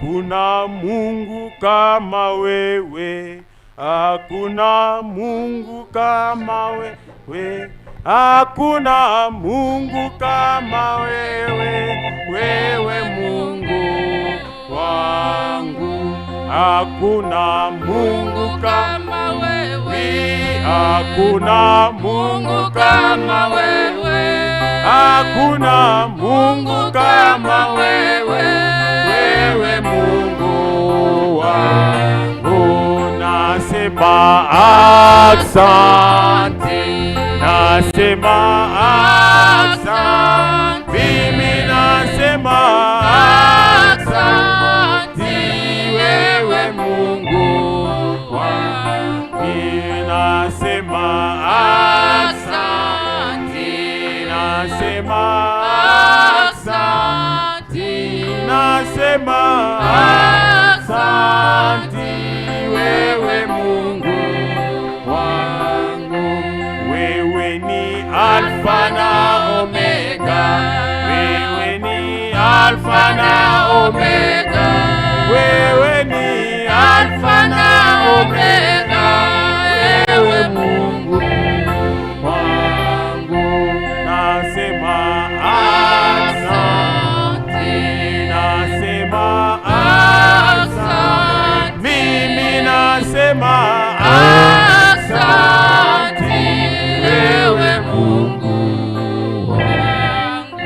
Hakuna Mungu kama wewe, hakuna Mungu kama wewe, hakuna Mungu kama wewe, wewe Mungu wangu. Hakuna Mungu kama wewe, hakuna Mungu kama wewe, hakuna Mungu kama wewe, wewe Mungu wangu. Nasema asante, nasema asante, mimi nasema asante, wewe Mungu wangu. Nasema asante, nasema asante, nasema asante, wewe Mungu wangu. Wewe ni Alfa na Omega, wewe ni Alfa na Omega, wewe ni Alfa na Omega, wewe Mungu wangu. Nasema asante, nasema asante, mimi nasema asante, wewe Mungu wangu.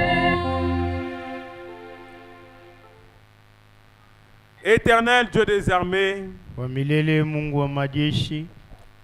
Éternel Dieu des armées, Milele Mungu wa majeshi,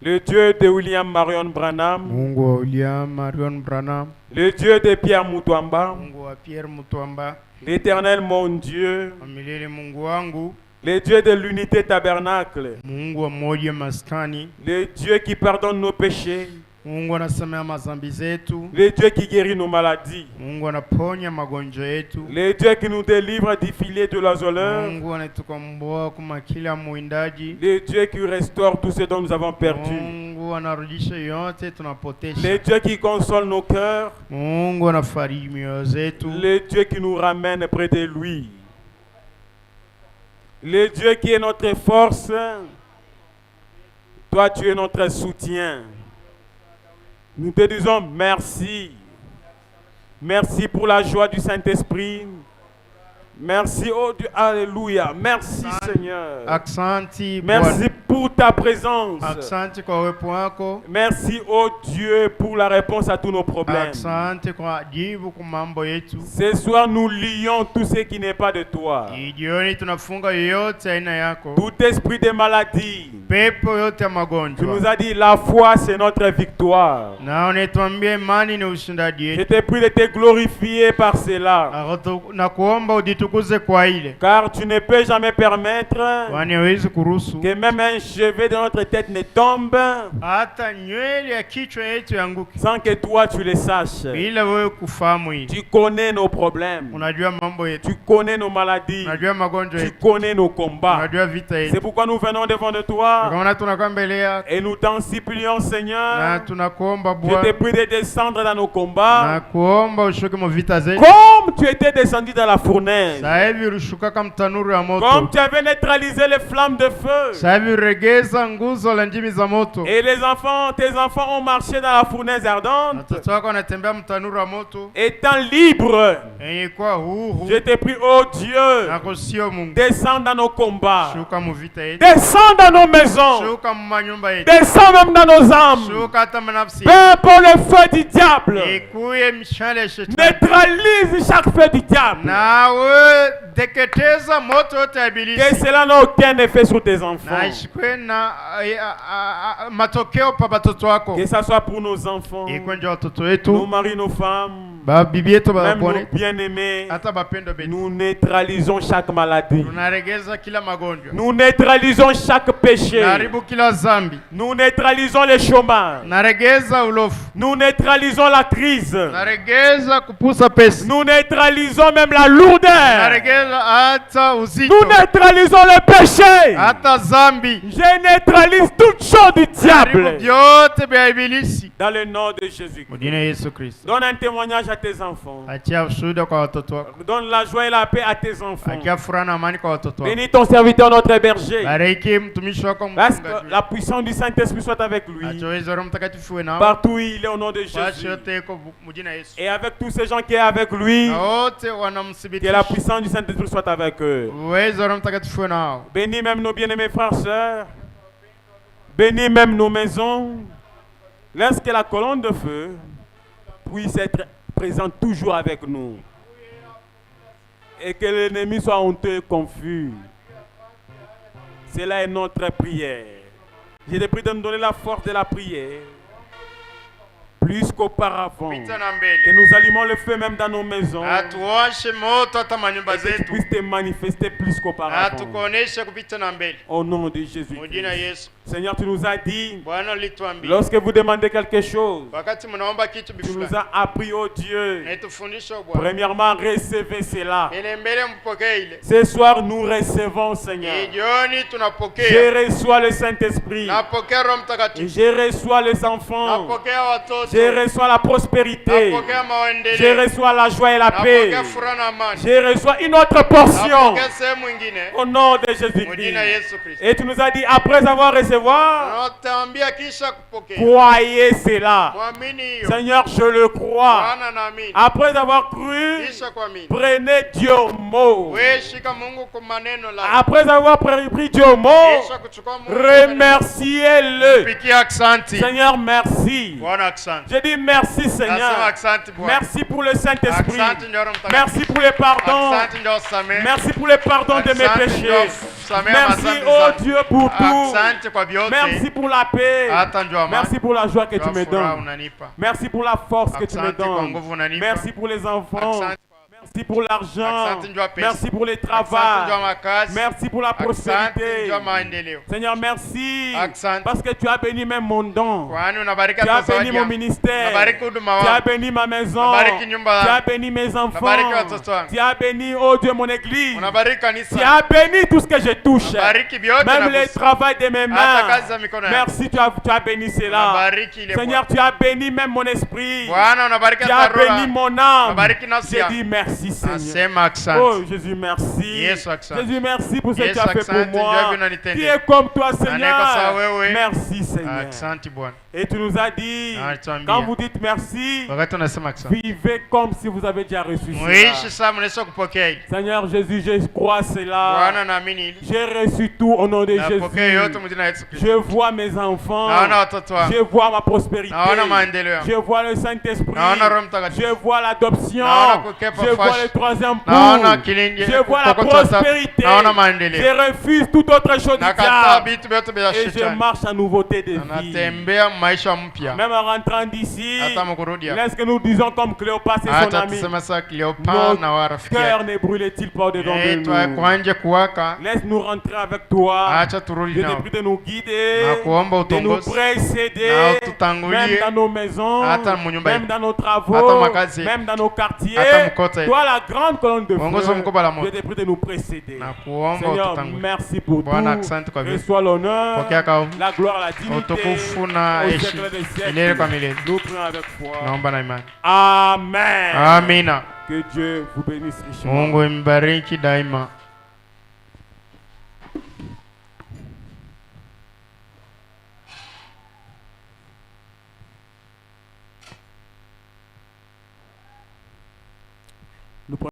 le Dieu de William Marion Branham, Mungu wa William Marion Branham, le Dieu de Pierre Mutwamba, Mungu wa Pierre Mutwamba, l'Éternel mon Dieu, milele Mungu wangu, le Dieu de l'unité tabernacle, Mungu wa moja maskani, le Dieu qui pardonne nos péchés, Mungu anasamehe mazambi zetu, le Dieu qui guérit nos maladies, Mungu anaponya magonjwa yetu, le Dieu qui nous délivre du filet de l'azoleur, Mungu anatukomboa kuma kila muindaji, le Dieu qui restaure tout ce dont nous avons perdu, Mungu anarudisha yote tunapotesha, le Dieu qui console nos cœurs, Mungu anafariji mioyo zetu, le Dieu qui nous ramène près de lui, le Dieu qui est notre force. Toi tu es notre soutien. Nous te disons merci. Merci pour la joie du Saint-Esprit. Merci, oh Dieu, alléluia. Merci Seigneur. Aksanti, merci pour ta présence. Aksanti kwa uwepo wako. Merci, oh Dieu, pour la réponse à tous nos problèmes. Aksanti kwa jibu kwa mambo yetu. Ce soir, nous lions tout ce qui n'est pas de toi. Jioni tunafunga yote aina yako. Tout esprit de maladie. Pepo yote ya magonjwa. Tu nous as dit la foi c'est notre victoire. Na unetuambia imani ni ushindaji yetu. Je te prie de te glorifier par cela. Na kuomba uditukuze kwa ile. Car tu ne peux jamais permettre que même un cheveu de notre tête ne tombe hata nywele ya kichwa yetu yanguke sans que toi tu le saches. Bila wewe kufahamu hili. Tu connais nos problèmes. Unajua mambo yetu. Tu connais nos maladies. Unajua magonjwa yetu. Tu connais nos combats. Unajua vita yetu. C'est pourquoi nous venons devant de toi. Kama tunakuwa mbele yako. Et nous t'en supplions Seigneur. Na tunakuomba Bwana. Je te prie de descendre dans nos combats. Na kuomba ushuke mu vita zetu. Comme tu étais descendu dans la fournaise. Sahivi ulishuka kama tanuru ya moto. Comme tu avais neutralisé les flammes de feu. Sahivi uregeza nguzo la ndimi za moto. Et les enfants, tes enfants ont marché dans la fournaise ardente. Watoto wako wanatembea mtanuru ya moto. Étant libres. Yenye huru. Je te prie, oh Dieu. Nakusio Mungu. Descends dans nos combats. Shuka mu vita yetu. Descends dans nos maisons. Shuka mu manyumba yetu. Descends même dans nos âmes. Shuka hata manafsi. Peu importe le feu du diable. Ikuye mishale ya shetani. Neutralise chaque feu du diable. Nawe deketeza moto yote ya ibilisi. Que cela n'a aucun effet sur tes enfants. Na ishikwe na matokeo pa batoto wako. Que ça soit pour nos enfants. Ikwenje watoto wetu. Nos maris, nos femmes. Bibi yetu ba même nos bien-aimés. Hata bapendo betu. Nous neutralisons chaque maladie. Tunaregeza kila magonjwa. Nous neutralisons chaque péchés. Nous neutralisons le chômage. Nous neutralisons la crise. Nous neutralisons même la lourdeur. Nous neutralisons le péché. Je neutralise toutes choses du diable. Dans le nom de Jésus-Christ. Donne un témoignage à tes enfants. Donne la joie et la paix à tes enfants. Bénis ton serviteur, notre berger. Parce que la puissance du Saint-Esprit soit avec lui. Partout où il est, au nom de Jésus. Et avec tous ces gens qui sont avec lui, que la puissance du Saint-Esprit soit avec eux. Bénis même nos bien-aimés frères et sœurs. Bénis même nos maisons. Laisse que la colonne de feu puisse être présente toujours avec nous. Et que l'ennemi soit honteux et confus. Cela est notre prière. Je te prie de nous donner la force de la prière. Plus qu'auparavant. Que nous allumons le feu même dans nos maisons. Et que tu puisses te manifester plus qu'auparavant. Au nom de Jésus. Seigneur, tu nous as dit, lorsque vous demandez quelque chose, tu nous as appris, oh Dieu, premièrement, recevez cela. Ce soir, nous recevons, Seigneur. Je reçois le Saint-Esprit. Je reçois les enfants. Je reçois la prospérité. Je reçois la joie et la paix. Je reçois une autre portion. Au nom de Jésus-Christ. Et tu nous as dit, après avoir reçu, croyez cela. Seigneur, je le crois. Après avoir cru, prenez Dieu au mot. Après avoir pris Dieu au mot, remerciez-le. Seigneur, merci. Je dis merci, Seigneur. Merci pour le Saint-Esprit. Merci pour le pardon. Merci pour le pardon de mes péchés. Merci, oh Dieu, pour tout. Merci pour la paix. Merci pour la joie que tu me donnes. Merci pour la force que tu me donnes. Merci pour les enfants. Merci pour l'argent. Merci pour le travail. Merci pour la prospérité. Seigneur, merci. Parce que tu as béni même mon don. Tu as béni mon ministère. Tu as béni ma maison. Tu as béni mes enfants. Tu as béni, oh Dieu, mon église. Tu as béni tout ce que je touche. Même le travail de mes mains. Merci, tu as béni cela. Seigneur, tu as béni même mon esprit. Tu as béni mon âme. Je dis merci. Seigneur. Oh Jésus, merci. Jésus, merci pour ce que tu as fait pour moi. Qui est comme toi, Seigneur. Merci, Seigneur. Et tu nous as dit, quand vous dites merci, vivez comme si vous avez déjà reçu cela. Seigneur Jésus, je crois cela. J'ai reçu tout au nom de Jésus. Je vois mes enfants. Je vois ma prospérité. Je vois le Saint-Esprit. Je vois l'adoption. Je vois le troisième pour. Je vois la prospérité. Je refuse toute autre chose du diable. Et je marche en nouveauté de vie. Même en rentrant d'ici, laisse que nous disons comme Cléopas et son ami, notre cœur ne brûle-t-il pas au-dedans de nous. Laisse-nous rentrer avec toi. Je te prie de nous guider, de nous précéder, même dans nos maisons, même dans nos travaux, même dans nos quartiers. Toi, la grande colonne de feu, je te prie de nous précéder. Seigneur, merci pour tout. Reçois l'honneur, la gloire, la dignité, au siècle des siècles. Nous prions avec foi. Amen. Amina. Que Dieu vous bénisse richement.